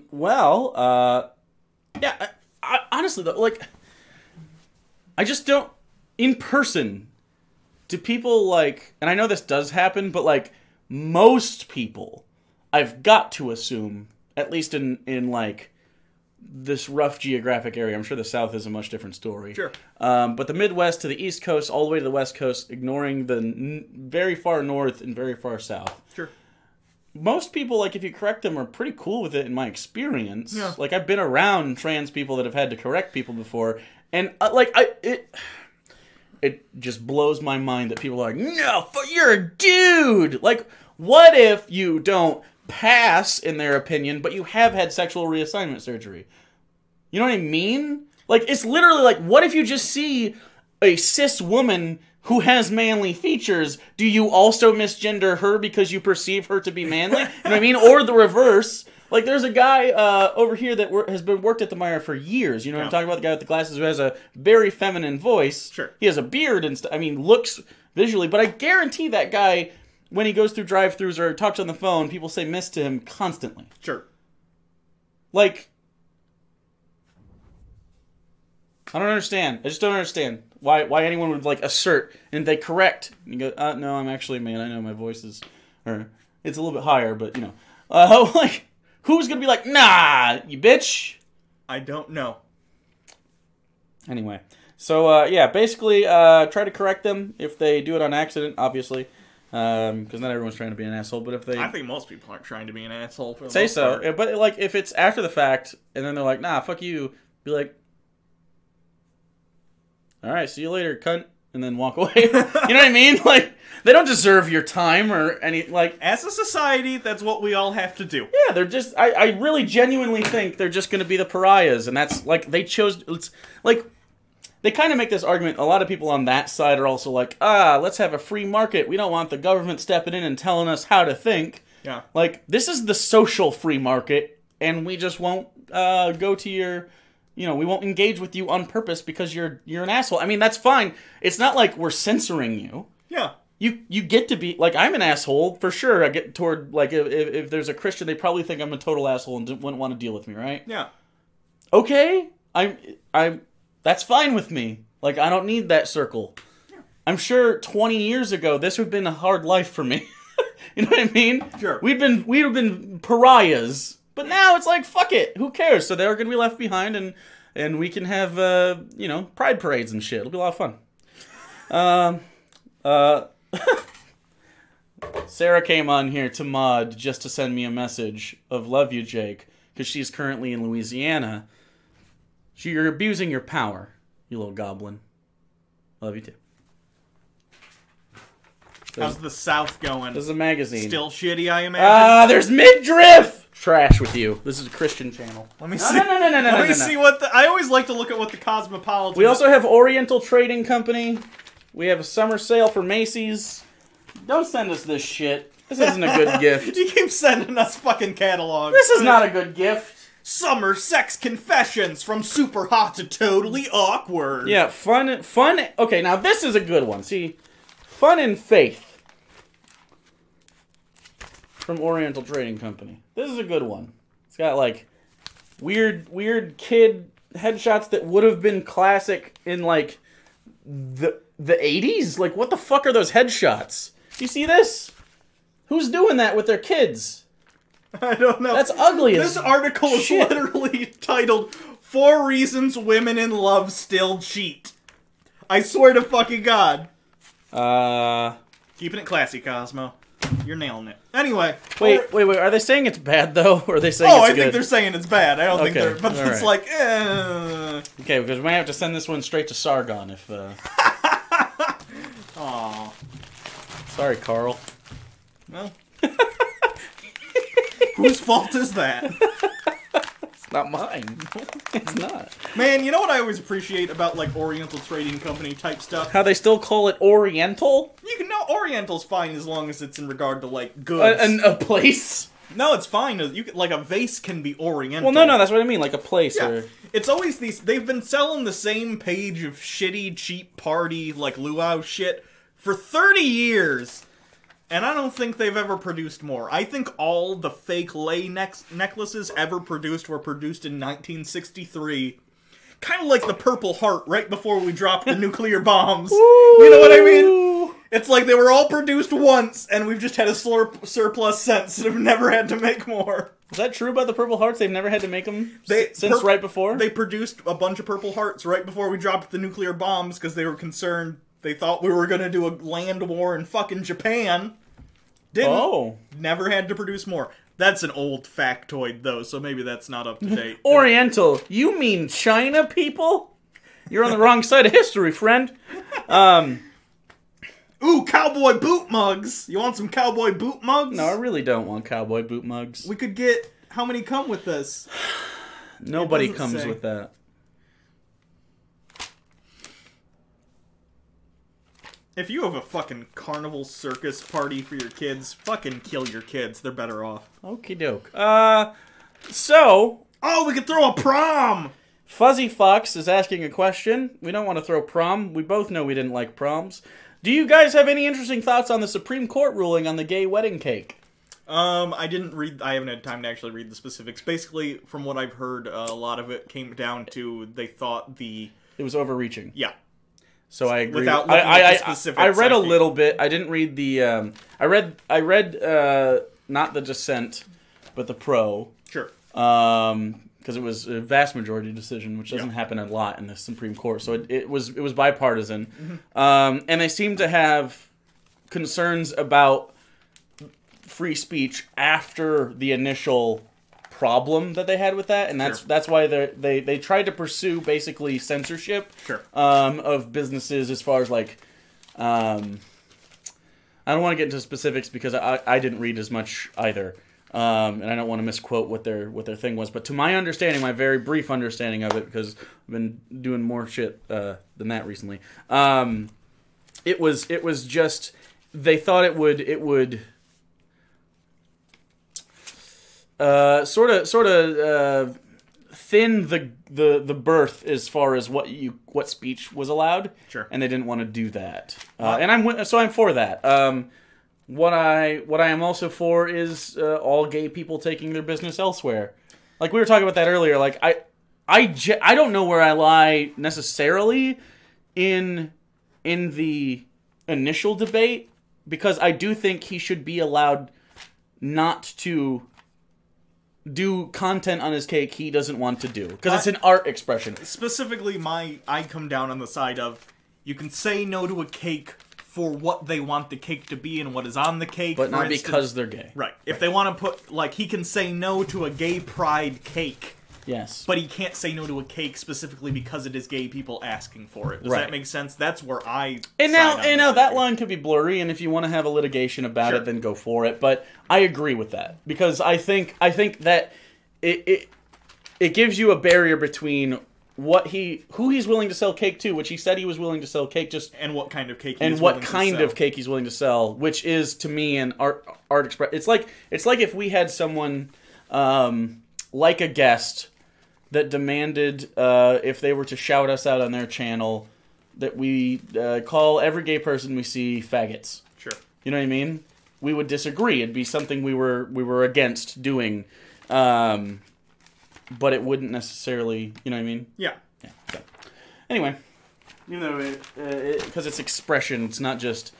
I honestly, though, I just don't... In person, do people, and I know this does happen, but, most people, I've got to assume, at least in this rough geographic area. I'm sure the South is a much different story. Sure. But the Midwest to the East Coast, all the way to the West Coast, ignoring the very far north and very far south. Sure. Most people, if you correct them, are pretty cool with it in my experience. Yeah. I've been around trans people that have had to correct people before, and, it just blows my mind that people are like, no, you're a dude! What if you don't pass, in their opinion, but you have had sexual reassignment surgery? You know what I mean? It's literally what if you just see a cis woman who has manly features? Do you also misgender her because you perceive her to be manly? You know what I mean? Or the reverse. There's a guy over here that has been worked at the Meijer for years. You know what I'm talking about? The guy with the glasses who has a very feminine voice. Sure. He has a beard and stuff. I mean, looks visually. But I guarantee that guy, when he goes through drive-thrus or talks on the phone, people say miss to him constantly. Sure. I don't understand. I just don't understand why anyone would assert and they correct. And you go, no, I'm actually a man. I know my voice is, or it's a little bit higher, but who's gonna be nah, you bitch? I don't know. Anyway, so basically, try to correct them if they do it on accident, obviously. Because not everyone's trying to be an asshole, but if they... I think most people aren't trying to be an asshole for the say most so, part. but like if it's after the fact, and then they're like, nah, fuck you, be like, alright, see you later, cunt, and then walk away. You know what I mean? Like, they don't deserve your time or any, like... As a society, that's what we all have to do. Yeah, they're just... I really genuinely think they're just going to be the pariahs, and that's, like, they chose... It's, like, they kind of make this argument. A lot of people on that side are also like, let's have a free market. We don't want the government stepping in and telling us how to think. Yeah. Like, this is the social free market, and we just won't go to your... You know, we won't engage with you on purpose because you're an asshole. I mean, that's fine. It's not like we're censoring you. Yeah. You get to be... Like, I'm an asshole, for sure. I get toward... Like, if there's a Christian, they probably think I'm a total asshole and wouldn't want to deal with me, right? Yeah. Okay. I'm... That's fine with me. Like, I don't need that circle. Yeah. I'm sure 20 years ago, this would have been a hard life for me. You know what I mean? Sure. We'd have been pariahs. But now it's like, fuck it. Who cares? So they're going to be left behind, and we can have, pride parades and shit. It'll be a lot of fun. Sarah came on here to mod just to send me a message of love you, Jake, because she's currently in Louisiana. You're abusing your power, you little goblin. Love you too. How's the South going? This is a magazine. Still shitty, I imagine? There's midriff! Trash with you. This is a Christian channel. Let me see. No. Let me see what the... I always like to look at what the Cosmopolitan... We also have Oriental Trading Company. We have a summer sale for Macy's. Don't send us this shit. This isn't a good gift. You keep sending us fucking catalogs. This is not a good gift. Summer sex confessions from super hot to totally awkward. Yeah, fun. Okay, now this is a good one. See, Fun and Faith from Oriental Trading Company. This is a good one. It's got like weird kid headshots that would have been classic in like the 80s. Like, what the fuck are those headshots? You see this? Who's doing that with their kids? I don't know. That's ugly as This article is shit. literally titled 4 Reasons Women in Love Still Cheat. I swear to fucking God. Keeping it classy, Cosmo. You're nailing it. Anyway. Wait. Are they saying it's bad, though? Or are they saying Oh, it's I think they're saying it's bad. I don't think they're... But all it's right. like, Okay, because we might have to send this one straight to Sargon if... Aw. Sorry, Carl. Well... Whose fault is that? It's not mine. It's not. Man, you know what I always appreciate about, like, Oriental Trading Company type stuff? How they still call it Oriental? You can know Oriental's fine as long as it's in regard to, like, goods. A place? No, it's fine. You can, like, a vase can be Oriental. Well, no, that's what I mean. Like a place. Yeah. Or... It's always these... They've been selling the same page of shitty, cheap party, like, luau shit for 30 years. And I don't think they've ever produced more. I think all the fake lei necklaces ever produced were produced in 1963. Kind of like the Purple Heart right before we dropped the nuclear bombs. You know what I mean? It's like they were all produced once, and we've just had a surplus since, and have never had to make more. Is that true about the Purple Hearts? They've never had to make them since right before? They produced a bunch of Purple Hearts right before we dropped the nuclear bombs, because they were concerned. They thought we were going to do a land war in fucking Japan. Didn't. Oh. Never had to produce more. That's an old factoid, though, so maybe that's not up to date. Oriental. You mean China, people? You're on the wrong side of history, friend. Ooh, cowboy boot mugs! You want some cowboy boot mugs? No, I really don't want cowboy boot mugs. We could get... How many come with this? Nobody comes with that. If you have a fucking carnival circus party for your kids, fucking kill your kids. They're better off. Okie doke. So... Oh, we could throw a prom! Fuzzy Fox is asking a question. We don't want to throw prom. We both know we didn't like proms. Do you guys have any interesting thoughts on the Supreme Court ruling on the gay wedding cake? I haven't had time to actually read the specifics. Basically, from what I've heard, a lot of it came down to they thought it was overreaching. Yeah. So I agree. Without looking at the specifics, I read a little bit. I didn't read the. I read not the dissent, but the pro. Sure. Because it was a vast majority decision, which doesn't happen a lot in the Supreme Court. So it was bipartisan, and they seem to have concerns about free speech after the initial problem that they had with that, and that's why they tried to pursue basically censorship of businesses as far as like I don't want to get into specifics because I didn't read as much either, and I don't want to misquote what their thing was, but to my understanding, my very brief understanding of it, because I've been doing more shit than that recently, it was just they thought it would sort of thin the birth as far as what speech was allowed. Sure. And they didn't want to do that. And I'm for that. What I am also for is all gay people taking their business elsewhere. Like we were talking about that earlier. Like I don't know where I lie necessarily in the initial debate, because I do think he should be allowed not to do content on his cake he doesn't want to do, because it's an art expression. Specifically, I come down on the side of you can say no to a cake for what they want the cake to be and what is on the cake, but not because they're gay. Right. If they want to put, like, he can say no to a gay pride cake. Yes. But he can't say no to a cake specifically because it is gay people asking for it. Does that make sense? That's where I now that line could be blurry, and if you want to have a litigation about it, then go for it. But I agree with that, because I think that it gives you a barrier between who he's willing to sell cake to, which he said he was willing to sell cake, and what kind of cake he's willing to sell, which is to me an art express. It's like if we had someone like a guest that demanded, if they were to shout us out on their channel, that we call every gay person we see faggots. Sure. You know what I mean? We would disagree. It'd be something we were against doing, but it wouldn't necessarily. You know what I mean? Yeah. So. Anyway, even though because it's expression, it's not just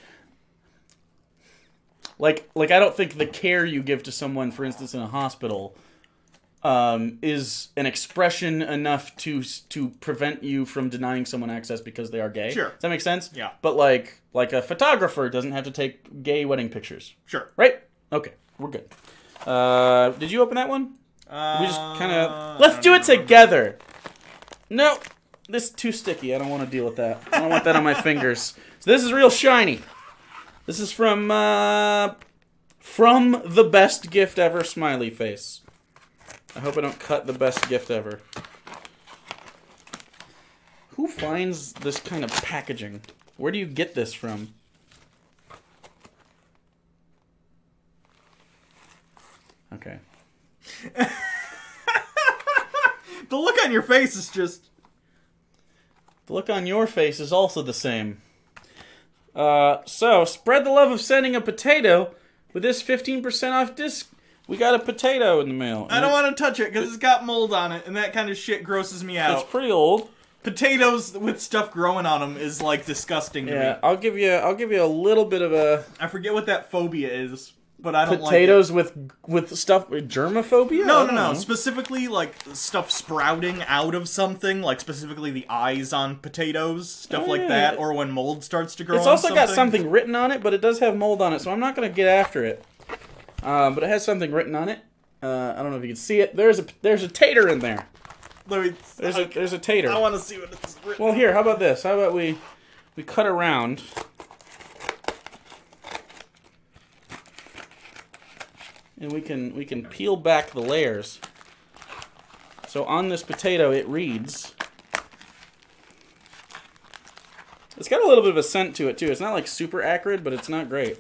like I don't think the care you give to someone, for instance, in a hospital, is an expression enough to prevent you from denying someone access because they are gay. Sure. Does that make sense? Yeah. But like a photographer doesn't have to take gay wedding pictures. Sure. Right? Okay. We're good. Did you open that one? We just kind of... Let's do it together! No. This is too sticky. I don't want to deal with that. I don't want that on my fingers. So this is real shiny. This is from the Best Gift Ever smiley face. I hope I don't cut the best gift ever. Who finds this kind of packaging? Where do you get this from? Okay. The look on your face is just... The look on your face is also the same. So, spread the love of sending a potato with this 15% off disc. We got a potato in the mail. I don't want to touch it because it's got mold on it, and that kind of shit grosses me out. It's pretty old. Potatoes with stuff growing on them is like disgusting to me. Yeah, I'll give you a little bit of a... I forget what that phobia is, but I don't potatoes like it. with stuff with germophobia? No. Specifically, like stuff sprouting out of something, like specifically the eyes on potatoes, stuff like that, or when mold starts to grow. It's also got something written on it, but it does have mold on it, so I'm not going to get after it. But it has something written on it. I don't know if you can see it. There's a tater in there. There's a tater. I want to see what it's written. Well, here, how about this? How about we cut around, and we can peel back the layers. So on this potato, it reads. It's got a little bit of a scent to it too. It's not like super acrid, but it's not great.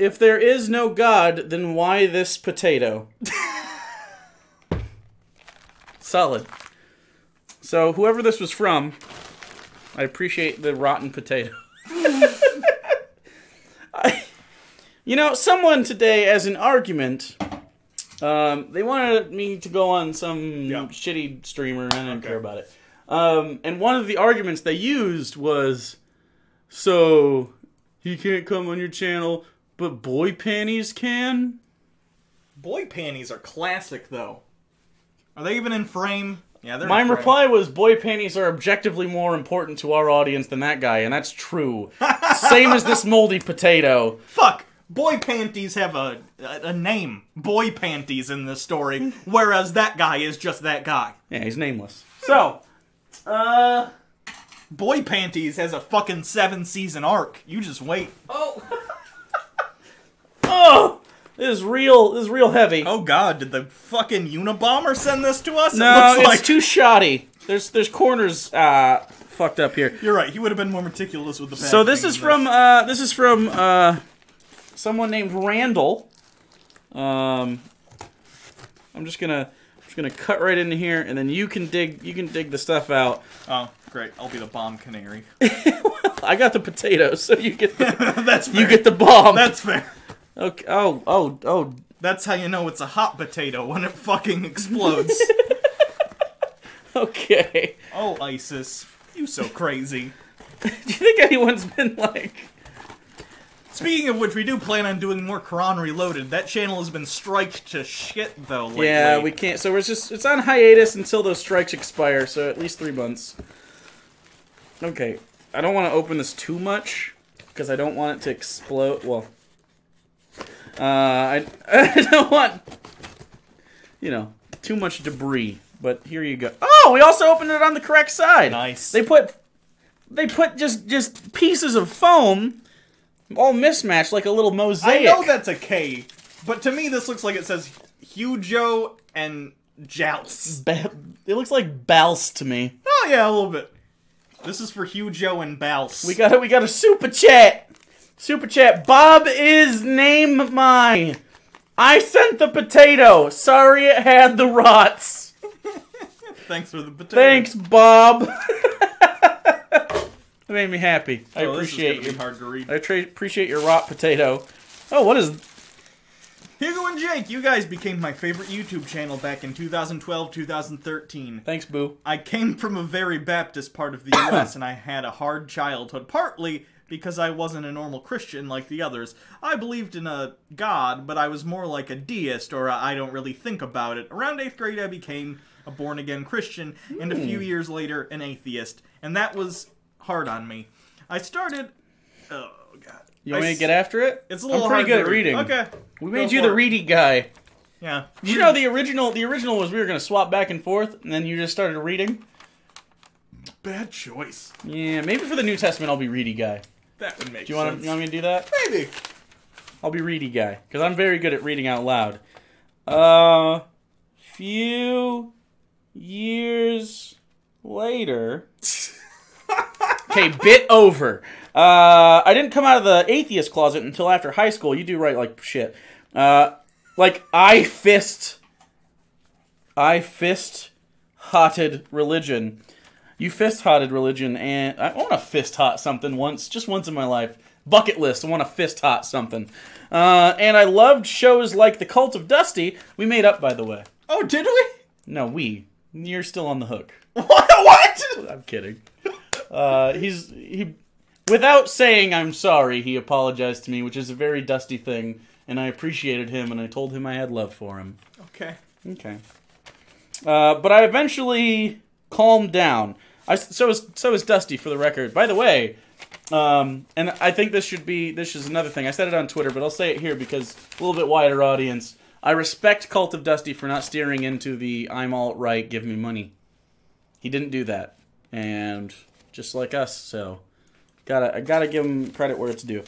If there is no God, then why this potato? Solid. So, whoever this was from, I appreciate the rotten potato. Someone today, as an argument, they wanted me to go on some shitty streamer, and I didn't care about it. And one of the arguments they used was, so... He can't come on your channel, but boy panties can? Boy panties are classic, though. Are they even in frame? Yeah, they're My a friend. reply was, boy panties are objectively more important to our audience than that guy, and that's true. Same as this moldy potato. Fuck! Boy panties have a name. Boy panties in this story, whereas that guy is just that guy. Yeah, he's nameless. So, Boy panties has a fucking 7-season arc. You just wait. Oh! Oh! This is real heavy. Oh god, did the fucking Unabomber send this to us? No, it looks it's too shoddy. There's corners fucked up here. You're right. He would have been more meticulous with the packaging. So this is from someone named Randall. I'm just gonna cut right into here, and then you can dig the stuff out. Oh, great! I'll be the bomb canary. I got the potato, so you get the, That's fair. you get the bomb. That's fair. Okay. Oh. That's how you know it's a hot potato when it fucking explodes. Okay. Oh, ISIS, you so crazy. Do you think anyone's been like? Speaking of which, we do plan on doing more Quran Reloaded. That channel has been striked to shit though lately. Yeah, we can't. So it's on hiatus until those strikes expire. So at least 3 months. Okay. I don't want to open this too much because I don't want it to explode. Well. I don't want, too much debris. But here you go. Oh, we also opened it on the correct side. Nice. They put just pieces of foam, all mismatched like a little mosaic. I know that's a K, but to me this looks like it says Hujo and Joust. It looks like Bouse to me. Oh yeah, a little bit. This is for Hujo and Bouse. We got a super chat. Super chat. Bob is name mine. I sent the potato. Sorry it had the rots. Thanks for the potato. Thanks, Bob. That made me happy. I appreciate you. you. Hard to read. I appreciate your rot potato. Oh, what is... Hugo and Jake, you guys became my favorite YouTube channel back in 2012, 2013. Thanks, Boo. I came from a very Baptist part of the U.S. and I had a hard childhood, partly because I wasn't a normal Christian like the others. I believed in a God, but I was more like a deist, or I don't really think about it. Around 8th grade, I became a born-again Christian, and a few years later, an atheist. And that was hard on me. I started... Oh, God. You want me to get after it? It's a little I'm pretty hard good to at reading. Okay. We made Go you for the it. reedy guy. Yeah. Did you know the original was we were going to swap back and forth, and then you just started reading? Bad choice. Yeah, maybe for the New Testament I'll be reedy guy. That would make Do sense. you want me to do that? Maybe. I'll be reedy guy, because I'm very good at reading out loud. Few years later... Okay, bit over. I didn't come out of the atheist closet until after high school. You do right like shit. I fist-hotted religion. You fist-hotted religion, and I want to fist-hot something just once in my life. Bucket list, I want to fist-hot something. And I loved shows like The Cult of Dusty. We made up, by the way. Oh, did we? No, we. You're still on the hook. What? I'm kidding. Without saying I'm sorry, he apologized to me, which is a very Dusty thing, and I appreciated him, and I told him I had love for him. Okay. But I eventually calmed down. So is Dusty, for the record. By the way, and I think this is another thing. I said it on Twitter, but I'll say it here because a little bit wider audience. I respect Cult of Dusty for not steering into the I'm alt-right, give me money. He didn't do that. And just like us, so I gotta give him credit where it's due.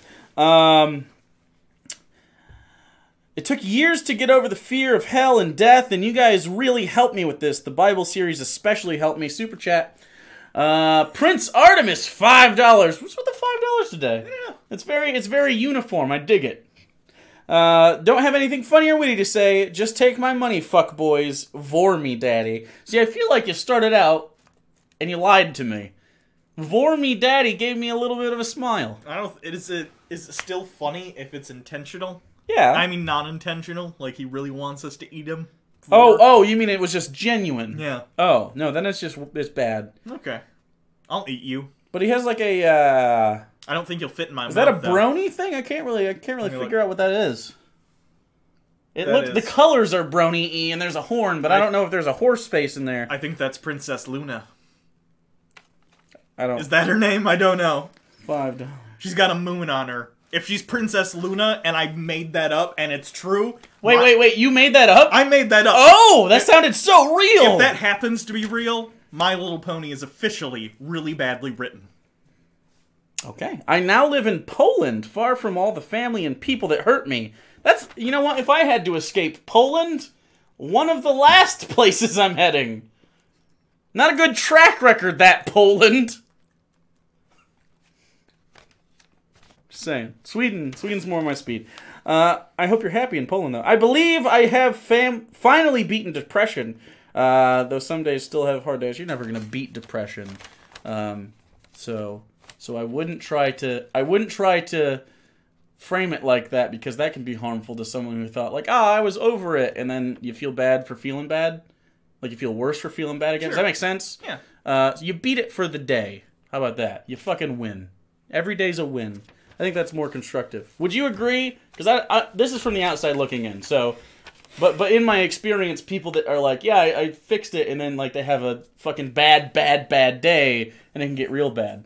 It took years to get over the fear of hell and death, and you guys really helped me with this. The Bible series especially helped me. Super chat. Prince Artemis, $5. What's with the $5 today? Yeah. It's very uniform. I dig it. Don't have anything funny or witty to say. Just take my money, fuck boys. Vor me, daddy. See, I feel like you started out and you lied to me. Vor me, daddy gave me a little bit of a smile. Is it still funny if it's intentional? Yeah. I mean, non-intentional. Like he really wants us to eat him. Oh, you mean it was just genuine? Yeah. Oh no, then it's bad. Okay. I'll eat you. But he has like a. I don't think you'll fit in my mouth. Is that a though. brony thing? I can't really figure out what that is. The colors are brony-y, and there's a horn, but I don't know if there's a horse face in there. I think that's Princess Luna. I don't... Is that her name? I don't know. $5. She's got a moon on her. If she's Princess Luna, and I made that up, and it's true... Wait, you made that up? I made that up. Oh, that sounded so real! If that happens to be real, My Little Pony is officially really badly written. Okay. I now live in Poland, far from all the family and people that hurt me. That's, you know what, if I had to escape Poland, one of the last places I'm heading. Not a good track record, that Poland. Just saying. Sweden's more my speed. I hope you're happy in Poland, though. I believe I have finally beaten depression. Though some days still have hard days. You're never gonna beat depression. So I wouldn't try to frame it like that, because that can be harmful to someone who thought, like, I was over it, and then you feel bad for feeling bad. Like, you feel worse for feeling bad again. Sure. Does that make sense? Yeah. So you beat it for the day. How about that? You fucking win. Every day's a win. I think that's more constructive. Would you agree? Because this is from the outside looking in, so... But in my experience, people that are like, yeah, I fixed it, and then, like, they have a fucking bad day, and it can get real bad.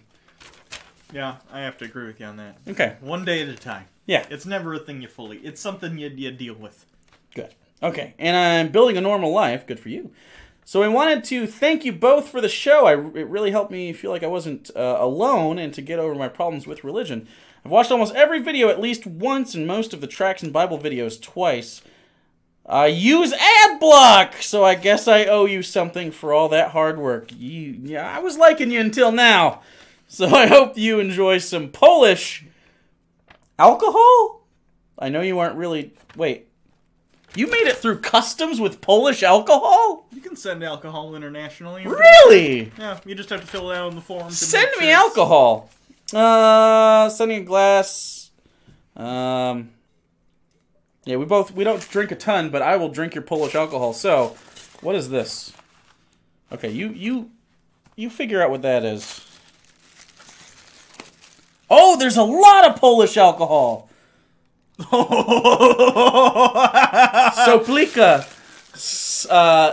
Yeah, I have to agree with you on that. Okay. One day at a time. Yeah. It's never a thing it's something you deal with. Good. Okay. And I'm building a normal life. Good for you. So I wanted to thank you both for the show. It really helped me feel like I wasn't alone, and to get over my problems with religion. I've watched almost every video at least once, and most of the tracts and Bible videos twice. I use ad block, so I guess I owe you something for all that hard work. Yeah, I was liking you until now. So I hope you enjoy some Polish alcohol? I know you aren't really... Wait. You made it through customs with Polish alcohol? You can send alcohol internationally. Really? Yeah, you just have to fill it out on the form. Send me alcohol. Sending a glass. Yeah, we don't drink a ton, but I will drink your Polish alcohol. So, what is this? Okay, you figure out what that is. Oh, there's a lot of Polish alcohol. Soplika.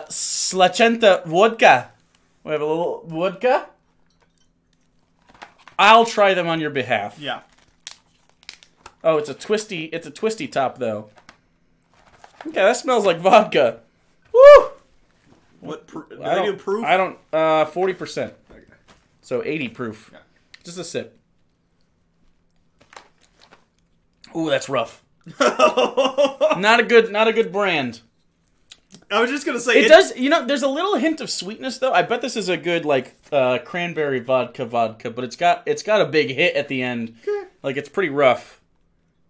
Slachenta vodka. We have a little vodka. I'll try them on your behalf. Yeah. Oh, it's a twisty top, though. Okay, that smells like vodka. Woo! What do I do proof? I don't, 40%. Okay. So 80 proof. Yeah. Just a sip. Ooh, that's rough. Not a good brand. I was just gonna say it does. You know, there's a little hint of sweetness though. I bet this is a good like cranberry vodka, but it's got a big hit at the end. Okay. Like it's pretty rough.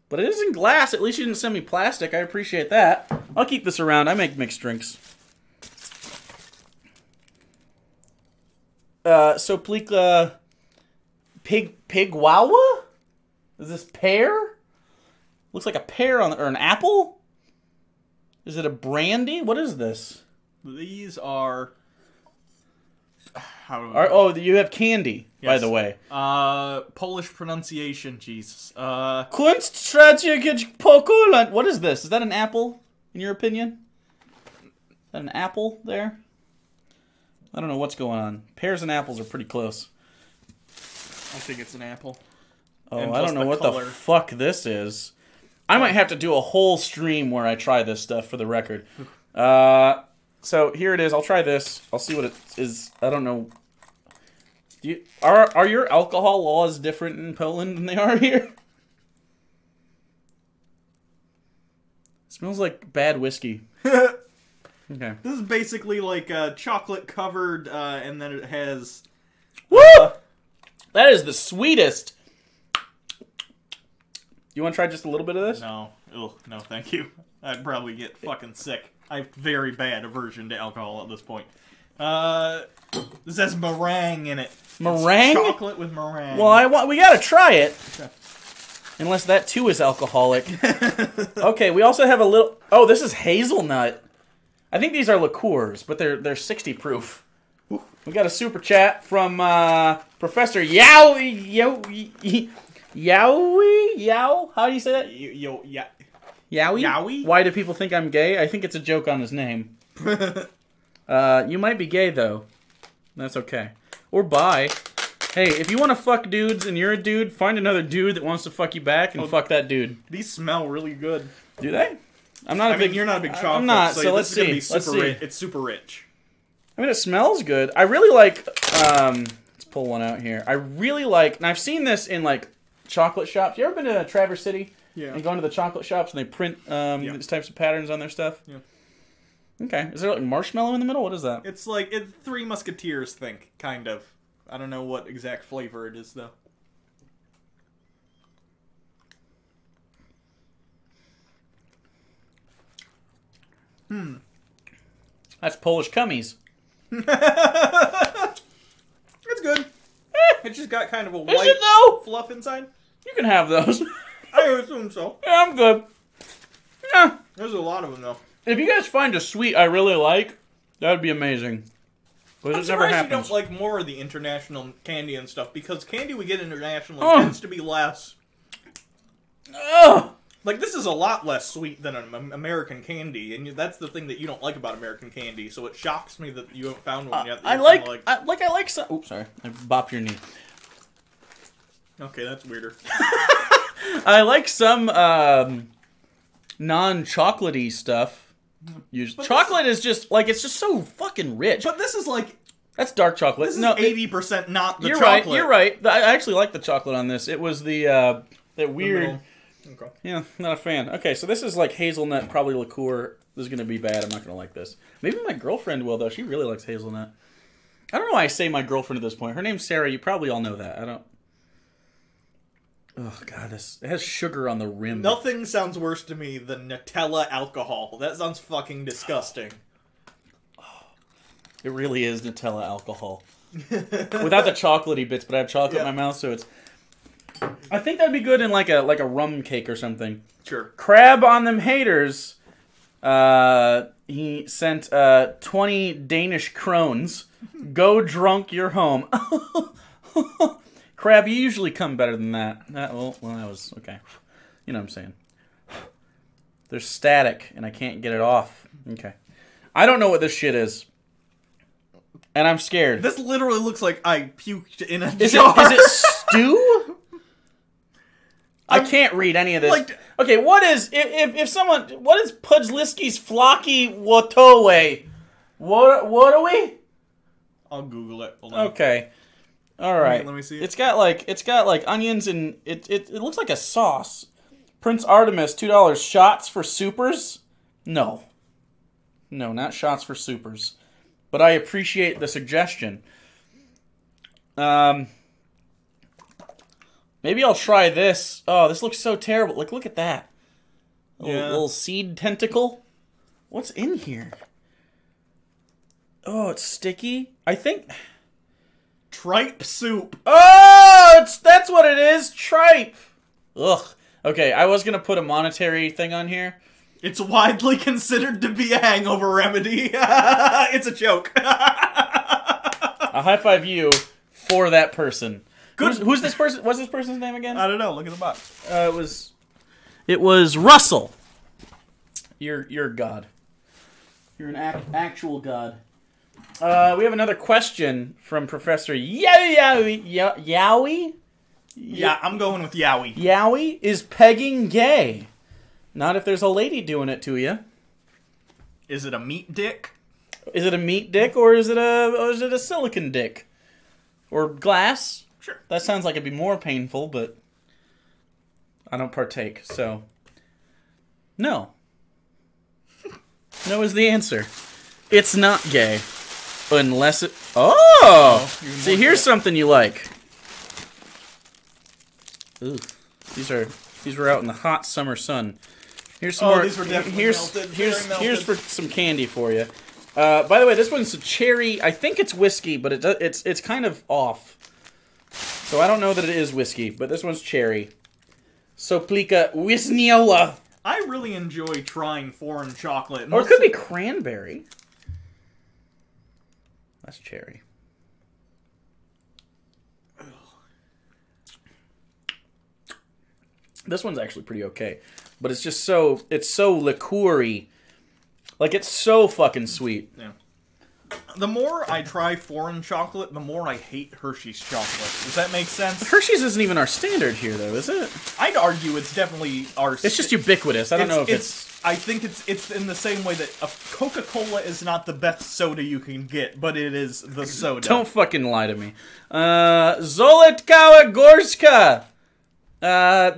But it is in glass. At least you didn't send me plastic. I appreciate that. I'll keep this around. I make mixed drinks. Soplika pig wawa? Is this pear? Looks like a pear or an apple? Is it a brandy? What is this? These are... you have candy, yes. By the way. Polish pronunciation, Jesus. Kunststrategic Pokulant. What is this? Is that an apple, in your opinion? Is that an apple there? I don't know what's going on. Pears and apples are pretty close. I think it's an apple. Oh, I don't know what the fuck this is. I might have to do a whole stream where I try this stuff for the record. So here it is. I'll try this. I'll see what it is. I don't know. Are your alcohol laws different in Poland than they are here? It smells like bad whiskey. Okay. This is basically like chocolate covered, and then it has... Woo! That is the sweetest. You want to try just a little bit of this? No. Ugh, no, thank you. I'd probably get fucking sick. I have very bad aversion to alcohol at this point. This has meringue in it. Meringue? It's chocolate with meringue. Well, we gotta try it. Okay. Unless that too is alcoholic. Okay, we also have a little... Oh, this is hazelnut. I think these are liqueurs, but they're 60 proof. We got a super chat from Professor Yowie. How do you say that? Yowie? Yowie? Why do people think I'm gay? I think it's a joke on his name. You might be gay, though. That's okay. Or bi. Hey, if you want to fuck dudes and you're a dude, find another dude that wants to fuck you back and fuck that dude. These smell really good. Do they? I'm not a big... you're not a big chocolate. I'm not, so let's see. Let's see. It's super rich. I mean, it smells good. I really like... let's pull one out here. I really like... And I've seen this in, like, chocolate shops. You ever been to Traverse City? Yeah. And go into the chocolate shops and they print these types of patterns on their stuff? Yeah. Okay. Is there, like, marshmallow in the middle? What is that? It's like... It's Three Musketeers, kind of. I don't know what exact flavor it is, though. That's Polish cummies. It's good. It's just got kind of a Is white it, though? fluff inside. You can have those. I assume so. Yeah, I'm good. Yeah. There's a lot of them, though. If you guys find a sweet I really like, that would be amazing. But it never happens. You don't like more of the international candy and stuff, because candy we get internationally tends to be less. Ugh. Like, this is a lot less sweet than an American candy, and that's the thing that you don't like about American candy, so it shocks me that you haven't found one yet. I like some... Oops, sorry. I bopped your knee. Okay, that's weirder. I like some non-chocolatey stuff. Chocolate is just, like, it's just so fucking rich. But this is like... That's dark chocolate. This is 80% not the chocolate. right, you're right. I actually like the chocolate on this. It was that weird... Okay. Yeah, not a fan. Okay, so this is like hazelnut, probably liqueur. This is going to be bad. I'm not going to like this. Maybe my girlfriend will, though. She really likes hazelnut. I don't know why I say my girlfriend at this point. Her name's Sarah. You probably all know that. I don't... Oh, God. It has sugar on the rim. Nothing sounds worse to me than Nutella alcohol. That sounds fucking disgusting. It really is Nutella alcohol. Without the chocolatey bits, but I have chocolate in my mouth, so it's... I think that'd be good in like a rum cake or something. Sure. Crab on them haters. He sent 20 Danish krones. Go drunk your home. Crab, you usually come better than that. Well, that was okay. You know what I'm saying. There's static, and I can't get it off. Okay. I don't know what this shit is. And I'm scared. This literally looks like I puked in a jar. Is it stew? I can't read any of this. Like, okay, what is Pudliski's flocky watowe? What are we? I'll Google it. Hold on. Okay. All right. Let me see. It's got like onions and it looks like a sauce. Prince Artemis, $2. Shots for supers? No. No, not shots for supers. But I appreciate the suggestion. Maybe I'll try this. Oh, this looks so terrible. Like, look at that. Little seed tentacle. What's in here? Oh, it's sticky. I think... Tripe soup. Oh, that's what it is. Tripe. Ugh. Okay, I was going to put a monetary thing on here. It's widely considered to be a hangover remedy. It's a joke. A high five you for that person. Good. Who's this person? What's this person's name again? I don't know. Look at the box. It was Russell. You're God. You're an actual God. We have another question from Professor Yowie. Yeah, I'm going with Yowie. Yowie, is pegging gay? Not if there's a lady doing it to you. Is it a meat dick? Is it a meat dick or is it a silicon dick? Or glass? Sure. That sounds like it'd be more painful, but I don't partake, so no. No is the answer. It's not gay. Unless it... Oh! See, here's something you like. Ooh. These were out in the hot summer sun. Here's some more. These were definitely melted. Here's for some candy for you. By the way, this one's a cherry. I think it's whiskey, but it's kind of off. So I don't know that it is whiskey, but this one's cherry. Soplika Wisniola. I really enjoy trying foreign chocolate. Or it could be cranberry. That's cherry. This one's actually pretty okay. but it's just so liqueur-y. Like, it's so fucking sweet. Yeah. The more I try foreign chocolate, the more I hate Hershey's chocolate. Does that make sense? Hershey's isn't even our standard here, though, is it? I'd argue it's definitely our... It's just ubiquitous. I don't know if it's... I think it's in the same way that a Coca-Cola is not the best soda you can get, but it is the soda. Don't fucking lie to me. Zolotkała Gorska!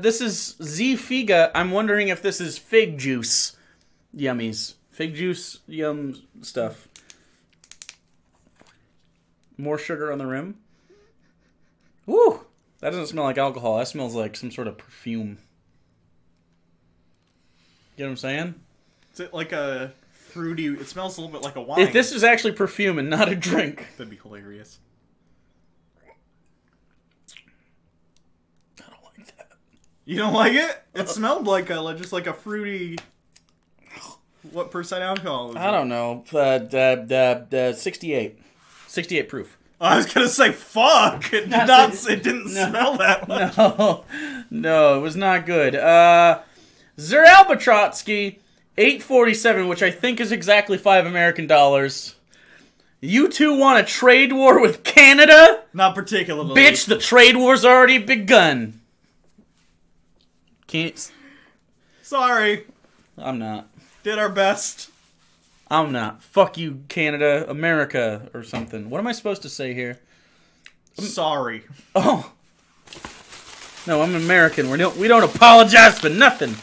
This is Z Figa. I'm wondering if this is fig juice. Yummies. Fig juice, yum stuff. More sugar on the rim. Woo! That doesn't smell like alcohol. That smells like some sort of perfume. Get what I'm saying? Is it like a fruity... It smells a little bit like a wine. If this is actually perfume and not a drink. That'd be hilarious. I don't like that. You don't like it? It smelled like just like a fruity... What percent alcohol is it? I don't know. 68. 68 proof. I was gonna say, fuck! It didn't smell that much. No, it was not good. Zer Albatrotsky, 847, which I think is exactly $5 American. You two want a trade war with Canada? Not particularly. Bitch, the trade war's already begun. Can't... Sorry. I'm not. Did our best. I'm not. Fuck you, Canada, America, or something. What am I supposed to say here? Sorry. Oh. No, I'm American. We don't apologize for nothing.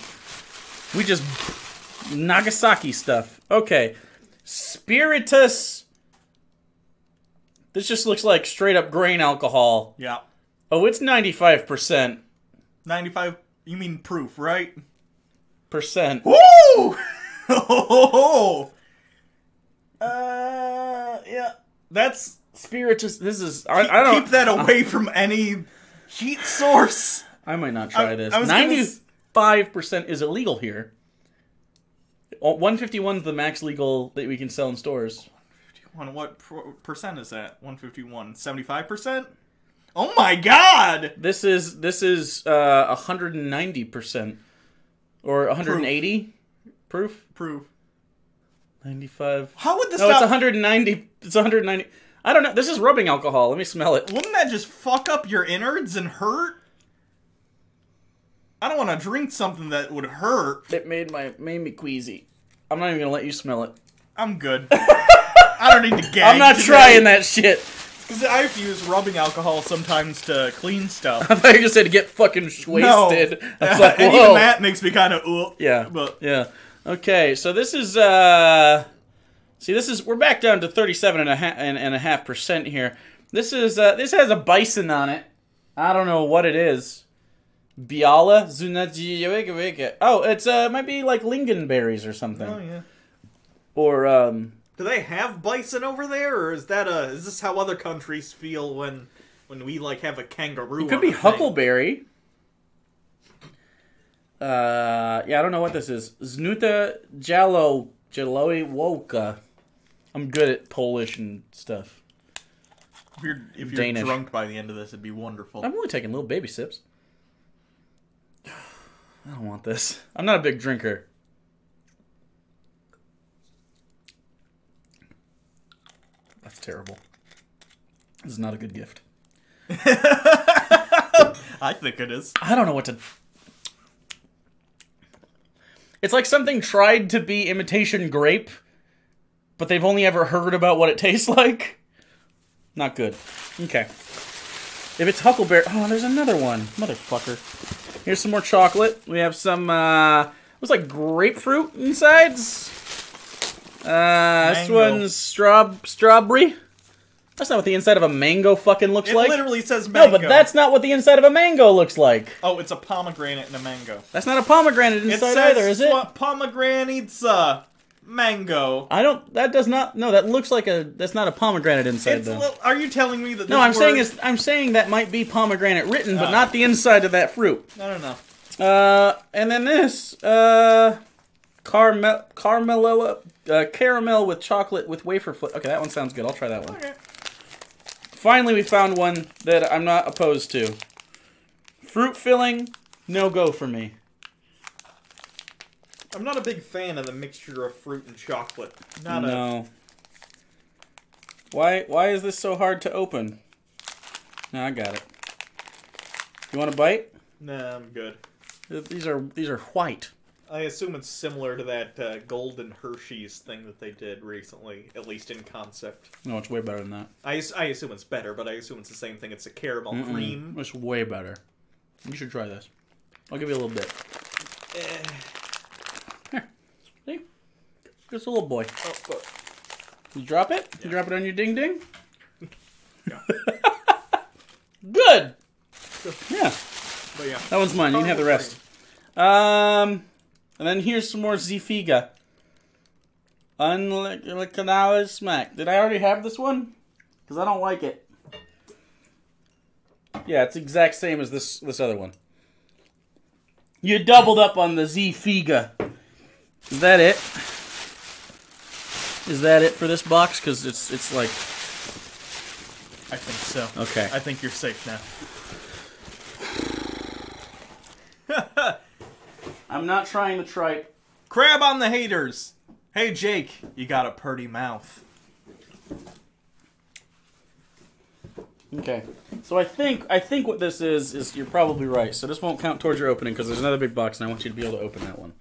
We just Nagasaki stuff. Okay. Spiritus. This just looks like straight up grain alcohol. Yeah. Oh, it's 95%. 95, you mean proof, right? Percent. Woo! Yeah. That's Spiritus. This is... I don't... Keep that away from any heat source. I might not try this. 95% is illegal here. 151 is the max legal that we can sell in stores. 151. What percent is that? 151. 75%? Oh my god! This is 190%. Or 180 proof? Proof. 95. How would this No, it's 190. It's 190. I don't know. This is rubbing alcohol. Let me smell it. Wouldn't that just fuck up your innards and hurt? I don't want to drink something that would hurt. It made me queasy. I'm not even going to let you smell it. I'm good. I don't need to gag. I'm not trying that shit. Because I have to use rubbing alcohol sometimes to clean stuff. I thought you just said to get fucking wasted. No. I was like, whoa. And even that makes me kind of Yeah. But yeah. Okay, so this is we're back down to 37.5% here. This has a bison on it. I don't know what it is. Biala Zunaji. Oh, it's might be like lingonberries or something. Oh yeah. Or do they have bison over there, or is this how other countries feel when we like have a kangaroo? It could be huckleberry. Yeah, I don't know what this is. Znuta Jaloi Woka. I'm good at Polish and stuff. If you're Danish. drunk by the end of this, it'd be wonderful. I'm only taking little baby sips. I don't want this. I'm not a big drinker. That's terrible. This is not a good gift. I think it is. I don't know what to... It's like something tried to be imitation grape, but they've only ever heard about what it tastes like. Not good. Okay. If it's huckleberry... Oh, there's another one. Motherfucker. Here's some more chocolate. We have some, looks like grapefruit insides. This one's strawberry. That's not what the inside of a mango fucking looks like. It literally says mango. No, but that's not what the inside of a mango looks like. Oh, it's a pomegranate and a mango. That's not a pomegranate inside either, is it? Pomegranate's mango. I don't. That does not. No, that looks like a. That's not a pomegranate inside though. Are you telling me that? No, I'm saying that might be pomegranate written, but not the inside of that fruit. I don't know. And then this caramel with chocolate with wafer flake. Okay, that one sounds good. I'll try that one. Okay. Finally, we found one that I'm not opposed to. Fruit filling, no go for me. I'm not a big fan of the mixture of fruit and chocolate. Not No. Why is this so hard to open? No, I got it. You want a bite? Nah, I'm good. These are white. I assume it's similar to that golden Hershey's thing that they did recently, at least in concept. No, it's way better than that. I assume it's better, but I assume it's the same thing. It's a caramel cream. It's way better. You should try this. I'll give you a little bit. Here. See? Just a little boy. Oh, but... You drop it? Yeah. You drop it on your ding ding? Yeah. Good! Yeah. But yeah. That one's mine. You can have the rest. And then here's some more Zfiga. Unlickanalis smack. Did I already have this one? Because I don't like it. Yeah, it's the exact same as this other one. You doubled up on the Zfiga. Is that it? Is that it for this box? Because it's like... I think so. Okay. I think you're safe now. I'm not trying to tripe. Crab on the haters. Hey, Jake, you got a purty mouth. Okay. So I think what this is you're probably right. So this won't count towards your opening because there's another big box and I want you to be able to open that one.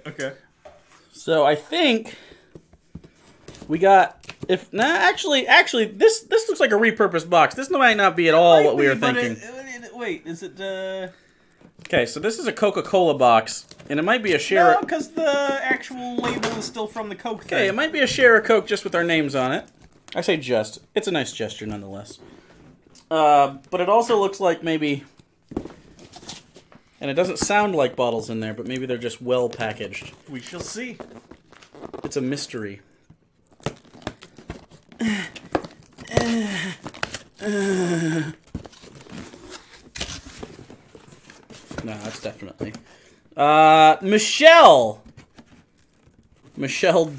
Okay. So I think we got actually this looks like a repurposed box. This might not be at all what we were thinking. Wait, is it Okay, so this is a Coca-Cola box, and it might be a share. No, because the actual label is still from the Coke thing. Okay, it might be a share of Coke just with our names on it. I say just. It's a nice gesture nonetheless. But it also looks like maybe, and it doesn't sound like bottles in there, but maybe they're just well packaged. We shall see. It's a mystery. No, that's definitely. Michelle! Michelle,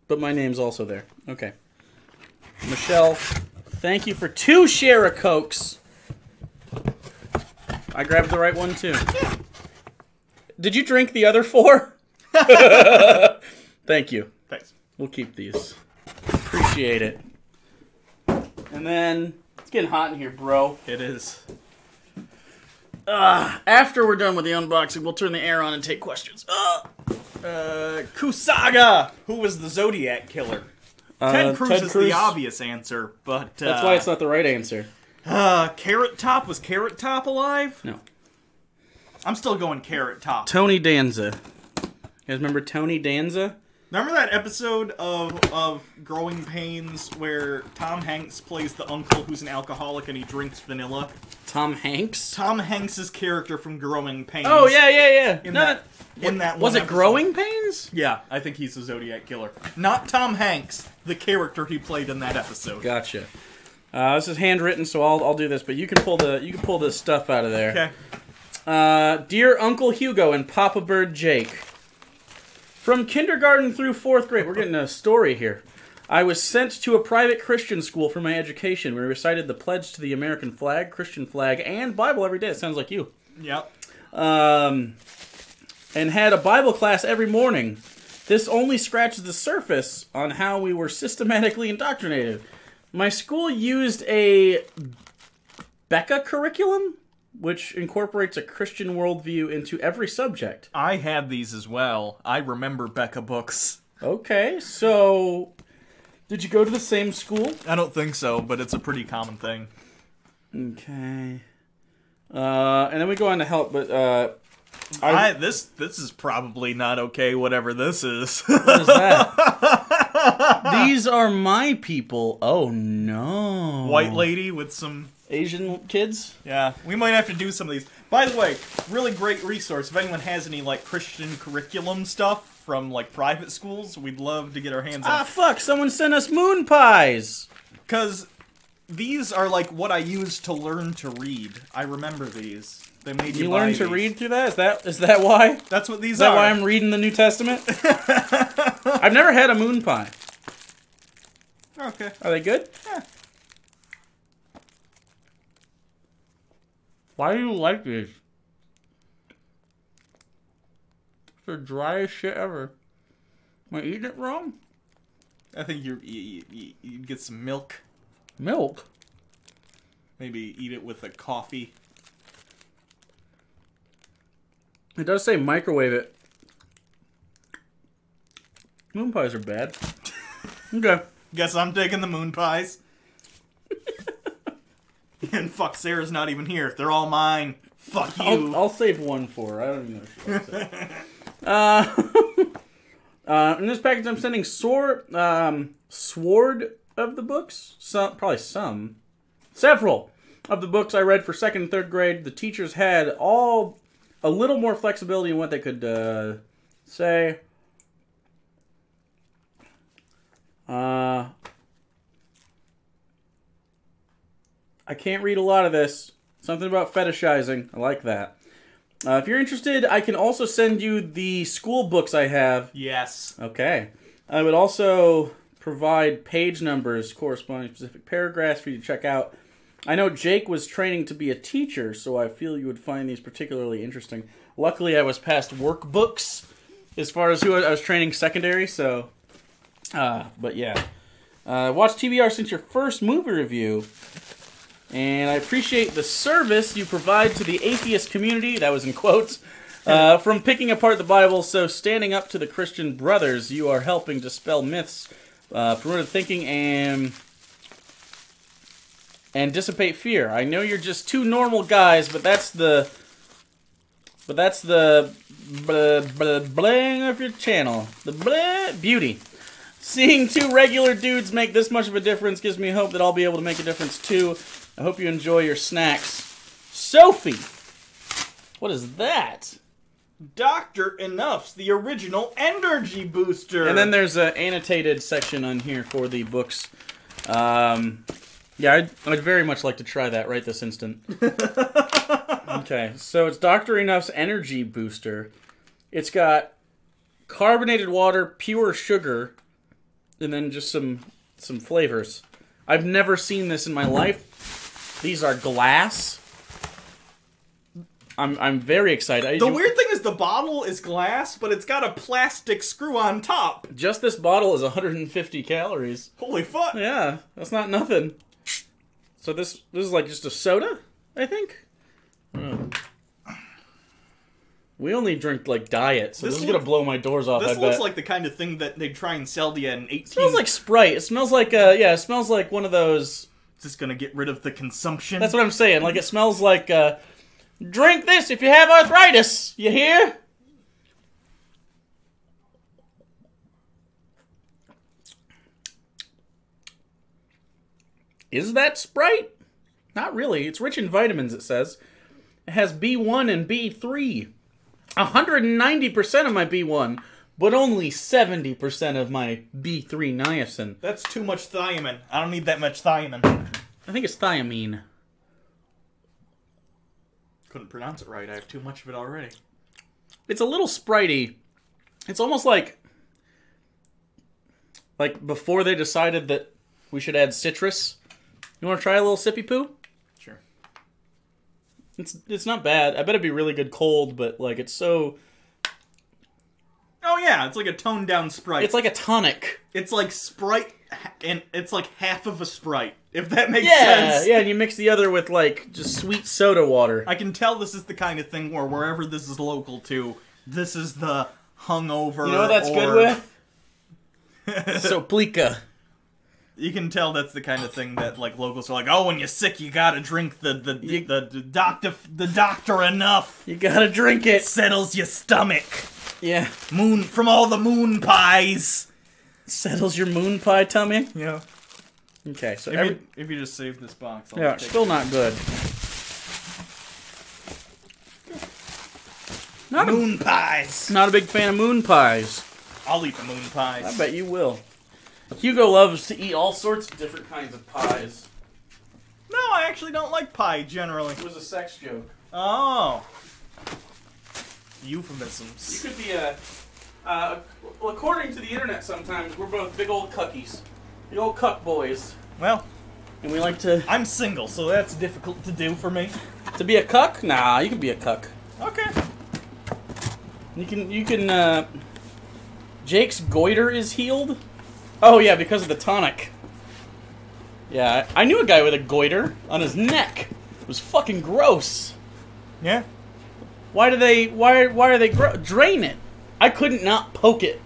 but my name's also there. Okay. Michelle, thank you for 2 share of Cokes. I grabbed the right one, too. Did you drink the other 4? Thank you. Thanks. We'll keep these. Appreciate it. And then, it's getting hot in here, bro. It is. After we're done with the unboxing, we'll turn the air on and take questions. Kusaga! Who was the Zodiac killer? Ted Cruz is the obvious answer, but... That's why it's not the right answer. Carrot Top? Was Carrot Top alive? No. I'm still going Carrot Top. Tony Danza. You guys remember Tony Danza? Remember that episode of Growing Pains where Tom Hanks plays the uncle who's an alcoholic and he drinks vanilla? Tom Hanks? Tom Hanks' character from Growing Pains. Oh, yeah. In that was one it Growing Pains? Yeah, I think he's the Zodiac Killer. Not Tom Hanks, the character he played in that episode. Gotcha. This is handwritten, so I'll do this, but you can pull the stuff out of there. Okay. Dear Uncle Hugo and Papa Bird Jake, from kindergarten through 4th grade, we're getting a story here. I was sent to a private Christian school for my education. We recited the pledge to the American flag, Christian flag, and Bible every day. It sounds like you. Yep. And had a Bible class every morning. This only scratches the surface on how we were systematically indoctrinated. My school used a Becca curriculum, which incorporates a Christian worldview into every subject. I had these as well. I remember Becca books. Okay, so... Did you go to the same school? I don't think so, but it's a pretty common thing. Okay. And then we go on to help, but... This is probably not okay, whatever this is. What is that? These are my people. Oh, no. White lady with some... Asian kids? Yeah, we might have to do some of these. By the way, really great resource. If anyone has any, like, Christian curriculum stuff from, like, private schools, we'd love to get our hands on. Ah, fuck, someone sent us moon pies! Because these are, like, what I used to learn to read. I remember these. They made you learn to read through that? Is that why? That's what these are. Is that why I'm reading the New Testament? I've never had a moon pie. Okay. Are they good? Yeah. Why do you like these? the driest shit ever. Am I eating it wrong? I think you get some milk. Milk? Maybe eat it with a coffee. It does say microwave it. Moon pies are bad. Okay. Guess I'm taking the moon pies. And fuck, Sarah's not even here. They're all mine. Fuck you. I'll save one for her. I don't even know what she wants to say. In this package, I'm sending sword of the books. Probably several of the books I read for 2nd and 3rd grade. The teachers had a little more flexibility in what they could say. I can't read a lot of this. Something about fetishizing. I like that. If you're interested, I can also send you the school books I have. Yes. Okay. I would also provide page numbers corresponding to specific paragraphs for you to check out. I know Jake was training to be a teacher, so I feel you would find these particularly interesting. Luckily, I was past workbooks as far as who I was training secondary, so... but yeah. Watch TBR since your first movie review. And I appreciate the service you provide to the atheist community, that was in quotes, from picking apart the Bible, so standing up to the Christian brothers, you are helping dispel myths, promote thinking, and dissipate fear. I know you're just two normal guys, but that's the bling of your channel. The beauty. Seeing two regular dudes make this much of a difference gives me hope that I'll be able to make a difference too. I hope you enjoy your snacks. Sophie! What is that? Dr. Enough's the original energy booster. And then there's an annotated section on here for the books. Yeah, I'd very much like to try that right this instant. Okay, so it's Dr. Enough's energy booster. It's got carbonated water, pure sugar, and then just some flavors. I've never seen this in my life. These are glass. I'm very excited. The weird thing is the bottle is glass, but it's got a plastic screw on top. Just this bottle is 150 calories. Holy fuck. Yeah, that's not nothing. So this is like just a soda, I think? We only drink like diet, so this is gonna blow my doors off, I bet. This looks like the kind of thing that they'd try and sell to you in 18... It smells like Sprite. It smells like, yeah, it smells like one of those... Is this gonna get rid of the consumption? That's what I'm saying. Like, it smells like, drink this if you have arthritis. You hear? Is that Sprite? Not really. It's rich in vitamins, it says. It has B1 and B3. 190% of my B1, but only 70% of my B3 niacin. That's too much thiamine. I don't need that much thiamine. I think it's thiamine. Couldn't pronounce it right. I have too much of it already. It's a little Spritey. It's almost like before they decided that we should add citrus. You want to try a little sippy poo? Sure. It's not bad. I bet it'd be really good cold, but like it's so... Oh yeah, it's like a toned down Sprite. It's like a tonic. It's like Sprite, and it's like half of a Sprite, if that makes sense. Yeah, and you mix the other with like just sweet soda water. I can tell this is the kind of thing where wherever this is local to, this is the hungover. You know what that's good with? Soplika. You can tell that's the kind of thing that like locals are like, oh, when you're sick, you gotta drink the doctor enough. You gotta drink it. Settles your stomach. Yeah. From all the moon pies. Settles your moon pie tummy? Yeah. Okay, so if you just save this box, yeah, still not good. Moon pies. Not a big fan of moon pies. I'll eat the moon pies. I bet you will. Hugo loves to eat all sorts of different kinds of pies. No, I actually don't like pie, generally. It was a sex joke. Oh. Euphemisms. You could be well, according to the internet sometimes, we're both big old cuckies. Big old cuck boys. Well. And we like to... I'm single, so that's difficult to do for me. To be a cuck? Nah, you can be a cuck. Okay. You can, Jake's goiter is healed? Oh, yeah, because of the tonic. Yeah, I knew a guy with a goiter on his neck. It was fucking gross. Yeah. Why are they drain it? I couldn't not poke it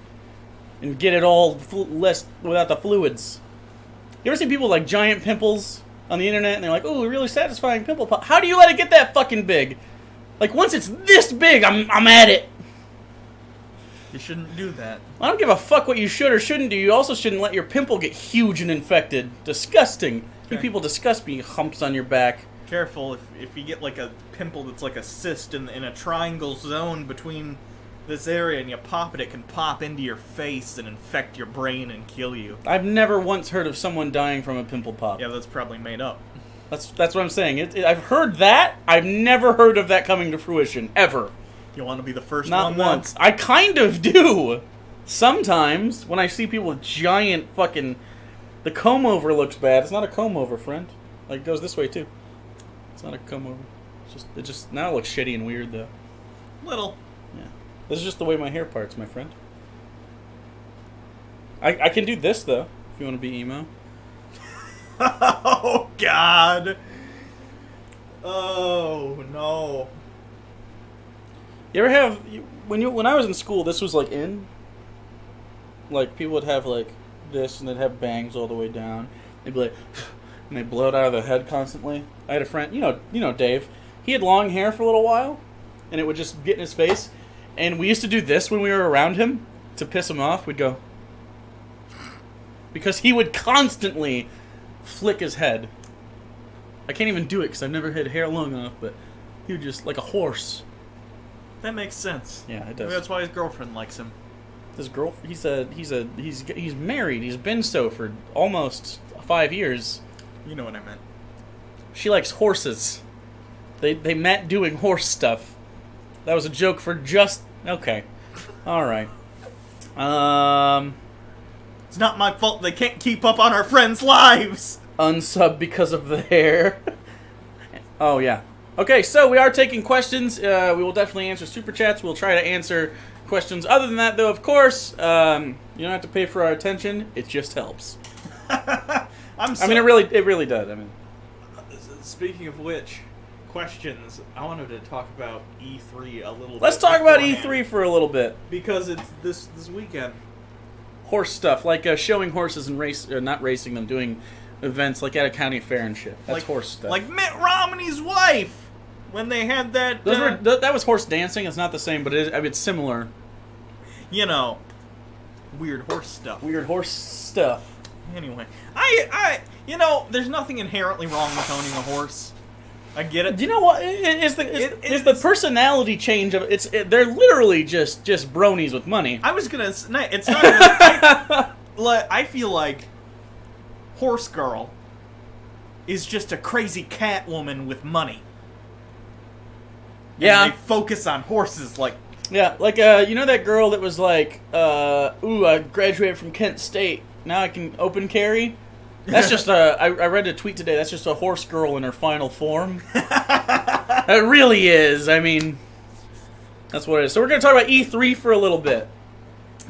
and get it all less without the fluids. You ever see people with, like, giant pimples on the internet and they're like, "Oh, really satisfying pimple pop." How do you let it get that fucking big? Like, once it's this big, I'm at it. You shouldn't do that. I don't give a fuck what you should or shouldn't do. You also shouldn't let your pimple get huge and infected. Disgusting. Okay. You people disgust me, humps on your back. Careful, if you get like a pimple that's like a cyst in a triangle zone between this area and you pop it, it can pop into your face and infect your brain and kill you. I've never once heard of someone dying from a pimple pop. Yeah, that's probably made up. That's what I'm saying. I've heard that. I've never heard of that coming to fruition, ever. You want to be the first Not one? Not once. I kind of do. Sometimes, when I see people with giant fucking... The comb-over looks bad. It's not a comb-over, friend. Like, it goes this way, too. It's not a comb-over. It just... Now it looks shitty and weird, though. Little. Yeah. This is just the way my hair parts, my friend. I can do this, though, if you want to be emo. Oh, God. Oh, no. You ever have... When I was in school, this was, like, in... Like, people would have, like, this, and they'd have bangs all the way down. They'd be like... And they blow it out of their head constantly. I had a friend... You know Dave. He had long hair for a little while, and it would just get in his face. And we used to do this when we were around him to piss him off. We'd go... Because he would constantly flick his head. I can't even do it because I've never had hair long enough, but he would just... Like a horse. That makes sense. Yeah, it does. Maybe that's why his girlfriend likes him. His girl, he's married. He's been so for almost 5 years. You know what I meant. She likes horses. They met doing horse stuff. That was a joke for just... Okay. Alright. It's not my fault they can't keep up on our friends' lives! Unsub because of the hair. Oh, yeah. Okay, so we are taking questions. We will definitely answer super chats. We'll try to answer questions. Other than that, though, of course, you don't have to pay for our attention. It just helps. I mean, it really does. I mean, speaking of which, questions. I wanted to talk about E3 a little. Let's talk about E3 for a little bit because it's this weekend. Horse stuff, like showing horses and not racing them, doing events like at a county fair and shit. That's like, horse stuff. Like Mitt Romney's wife. When they had that... that was horse dancing. It's not the same, but it's similar. You know, weird horse stuff. Weird horse stuff. Anyway, there's nothing inherently wrong with owning a horse. I get it. Do you know what? It's the personality change of it. They're literally just bronies with money. I was gonna... It's not even... I feel like Horse Girl is just a crazy cat woman with money. Yeah. And they focus on horses, like... Yeah, like, you know that girl that was like, I graduated from Kent State, now I can open carry? That's just I read a tweet today, that's just a horse girl in her final form. It really is, I mean, that's what it is. So we're going to talk about E3 for a little bit.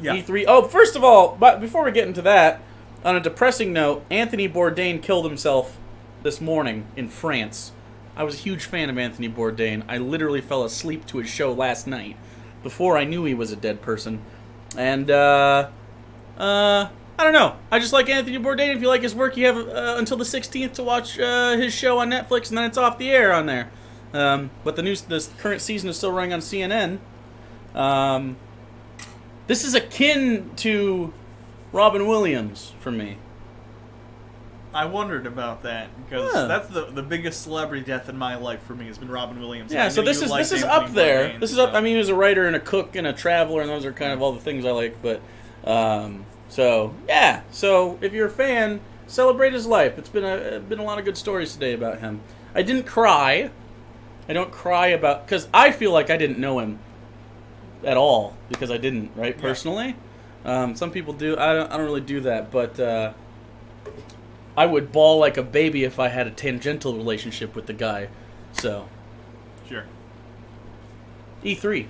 Yeah. E3, oh, first of all, but before we get into that, on a depressing note, Anthony Bourdain killed himself this morning in France. I was a huge fan of Anthony Bourdain. I literally fell asleep to his show last night before I knew he was a dead person. And, I don't know. I just like Anthony Bourdain. If you like his work, you have until the 16th to watch his show on Netflix, and then it's off the air on there. But the current season is still running on CNN. This is akin to Robin Williams for me. I wondered about that because that's the biggest celebrity death in my life for me has been Robin Williams. Yeah, so this is up there. This is up. I mean, he was a writer and a cook and a traveler, and those are kind of all the things I like. But so yeah. So if you're a fan, celebrate his life. It's been a lot of good stories today about him. I didn't cry. I don't cry about because I feel like I didn't know him at all because I didn't personally. Some people do. I don't really do that, but. I would bawl like a baby if I had a tangential relationship with the guy. So. Sure. E3.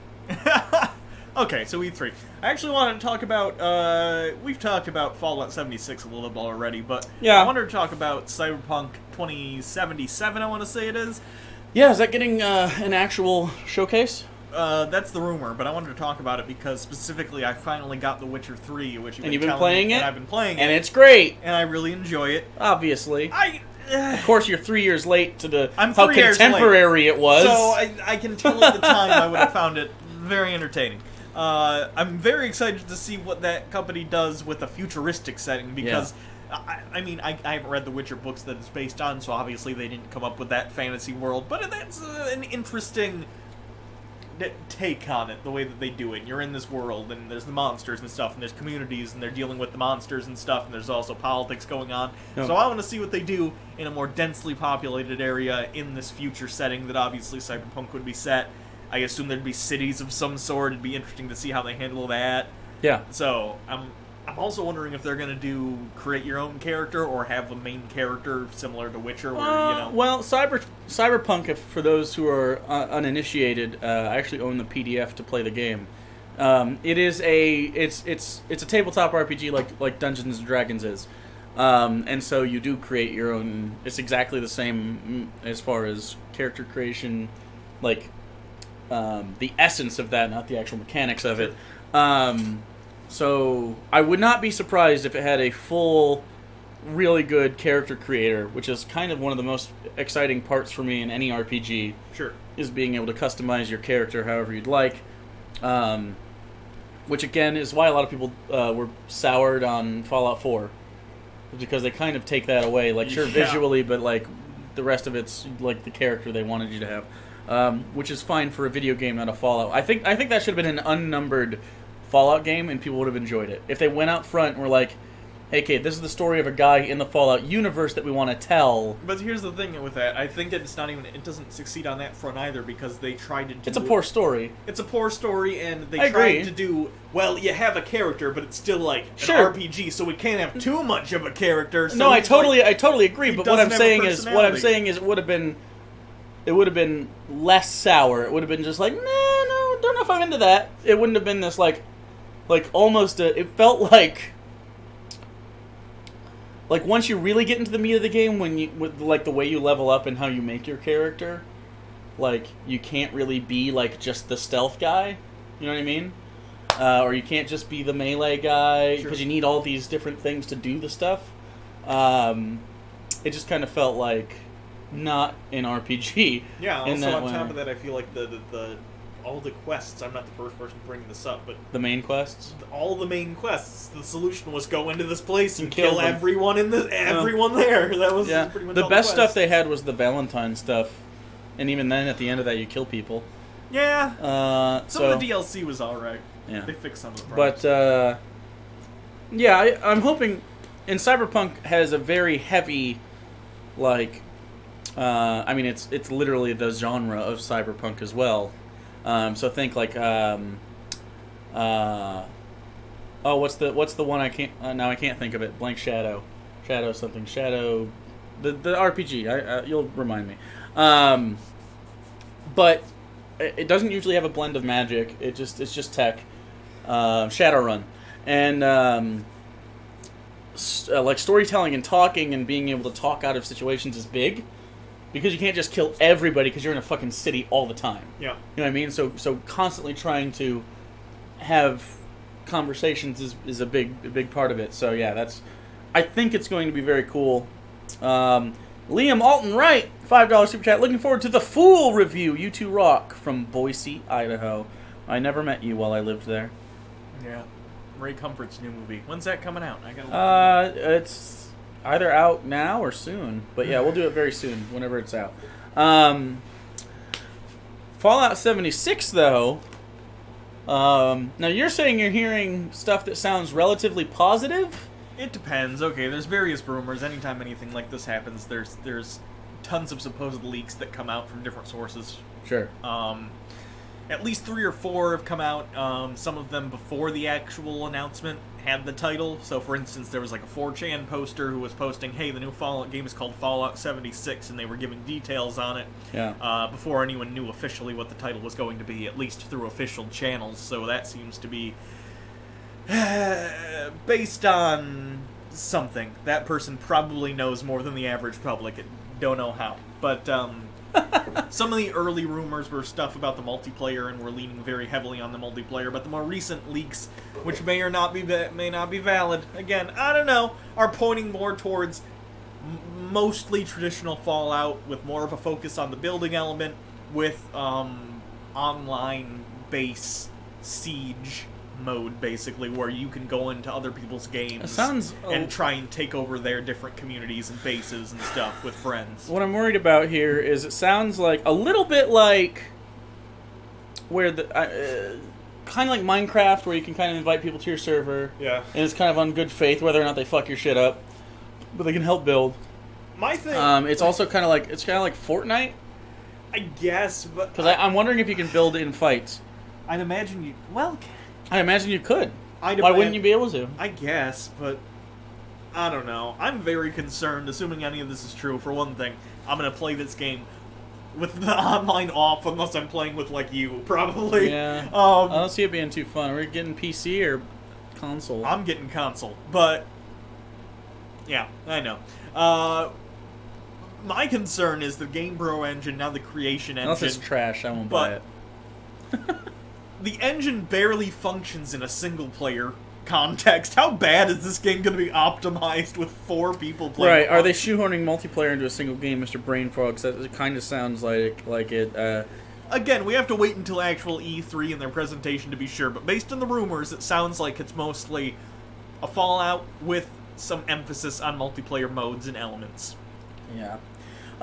Okay, so E3. I actually wanted to talk about, we've talked about Fallout 76 a little bit already, but Yeah. I wanted to talk about Cyberpunk 2077, I want to say it is. Yeah, is that getting an actual showcase? That's the rumor, but I wanted to talk about it because specifically I finally got The Witcher 3, which And you've been playing it? And I've been playing And it. it's great, And I really enjoy it. obviously. Of Of course, you're 3 years late to the I'm how 3 years contemporary it was. So I can tell at the time I would have found it very entertaining. I'm very excited to see what that company does with a futuristic setting because, I mean, I haven't read the Witcher books that it's based on, so obviously they didn't come up with that fantasy world, but that's an interesting take on it, the way that they do it. You're in this world, and there's the monsters and stuff, and there's communities, and they're dealing with the monsters and stuff, and there's also politics going on. Yep. So I want to see what they do in a more densely populated area in this future setting that obviously Cyberpunk would be set. I assume there'd be cities of some sort. It'd be interesting to see how they handle that. Yeah. So I'm also wondering if they're going to create your own character or have a main character similar to Witcher, where, you know... Well, Cyberpunk, for those who are uninitiated, I actually own the PDF to play the game. It's a tabletop RPG like Dungeons and Dragons is, and so you do create your own. It's exactly the same as far as character creation, like the essence of that, not the actual mechanics of it. So I would not be surprised if it had a full, really good character creator, which is kind of one of the most exciting parts for me in any RPG. Sure. Is being able to customize your character however you'd like. Which again is why a lot of people were soured on Fallout 4. Because they kind of take that away. Like, sure, visually, but like the rest of it's like the character they wanted you to have. Which is fine for a video game, not a Fallout. I think that should have been an unnumbered Fallout game, and people would have enjoyed it. If they went out front and were like, hey, Kate, this is the story of a guy in the Fallout universe that we want to tell. But here's the thing with that. I think it doesn't succeed on that front either, because they tried to do... It's a poor story. It's a poor story, and they I tried agree. to do... Well, you have a character, but it's still like an Sure. RPG, so we can't have too much of a character. So No, I it's like- totally agree. he But what I'm doesn't have a saying is, it would have been less sour. It would have been just like, nah, no, don't know if I'm into that. It wouldn't have been this like almost it felt like once you really get into the meat of the game, with like the way you level up and how you make your character, like you can't really be like just the stealth guy. You know what I mean? Or you can't just be the melee guy because you need all these different things to do the stuff. It just kind of felt like not an RPG. Yeah, in also that on way. top of that, I feel like the all the quests, I'm not the first person bringing this up, but The main quests? all the main quests, the solution was go into this place and kill kill them. everyone everyone there. That was Yeah. pretty much The all best quests. stuff they had was the Valentine stuff. And even then, at the end of that, you kill people. Yeah. Some So, of the DLC was alright. yeah. They fixed some of the problems. But, yeah, I'm hoping... And Cyberpunk has a very heavy, like... I mean, it's literally the genre of Cyberpunk as well. So think like... what's the one I can't... now I can't think of it. Blank Shadow. Shadow something. Shadow... The RPG. You'll remind me. But it doesn't usually have a blend of magic. It's just tech. Shadowrun. And like storytelling and talking and being able to talk out of situations is big. Because you can't just kill everybody because you're in a fucking city all the time. Yeah. You know what I mean? So constantly trying to have conversations is a big part of it. So yeah, I think it's going to be very cool. Liam Alton Wright, $5 super chat. Looking forward to the Fool review. You Two Rock from Boise, Idaho. I never met you while I lived there. Yeah. Ray Comfort's new movie. When's that coming out? I gotta look. It's either out now or soon. But yeah, we'll do it very soon, whenever it's out. Fallout 76, though. Now, you're saying you're hearing stuff that sounds relatively positive? It depends. Okay, there's various rumors. Anytime anything like this happens, there's tons of supposed leaks that come out from different sources. Sure. at least 3 or 4 have come out. Some of them before the actual announcement had the title. So, for instance, there was like a 4chan poster who was posting, hey, the new Fallout game is called Fallout 76, and they were giving details on it before anyone knew officially what the title was going to be, at least through official channels. So that seems to be based on something. That person probably knows more than the average public. Don't know how. But some of the early rumors were stuff about the multiplayer, and were leaning very heavily on the multiplayer. But the more recent leaks, which may or not be valid, again, I don't know, are pointing more towards mostly traditional Fallout with more of a focus on the building element, with online base siege mode, basically, where you can go into other people's games and try and take over their different communities and bases and stuff with friends. What I'm worried about here is it sounds like a little bit like where the kind of like Minecraft, where you can kind of invite people to your server, and it's kind of on good faith whether or not they fuck your shit up, but they can help build. My thing, it's also kind of like Fortnite, I guess, but because I'm wondering if you can build in fights. I'd imagine you. Well, I imagine you could. Why wouldn't you be able to? I guess, but I don't know. I'm very concerned, assuming any of this is true. For one thing, I'm going to play this game with the online off, unless I'm playing with, like, you, probably. Yeah. I don't see it being too fun. Are we getting PC or console? I'm getting console, but yeah, I know. My concern is the Game Bro engine, now the Creation engine. Unless it's trash, I won't buy it. The engine barely functions in a single-player context. How bad is this game going to be optimized with 4 people playing? Right, are they shoehorning multiplayer into a single game, Mr. Brainfrog? It kind of sounds like it... Again, we have to wait until actual E3 and their presentation to be sure, but based on the rumors, it sounds like it's mostly a Fallout with some emphasis on multiplayer modes and elements. Yeah.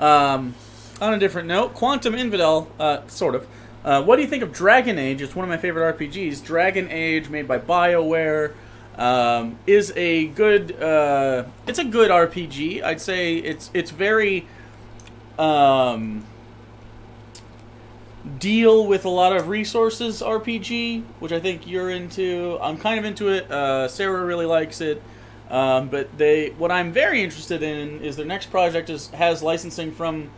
On a different note, Quantum Infidel, sort of. What do you think of Dragon Age? It's one of my favorite RPGs. Dragon Age, made by BioWare, is a good. It's a good RPG. I'd say it's very deal with a lot of resources RPG, which I think you're into. I'm kind of into it. Sarah really likes it. But what I'm very interested in is their next project has licensing from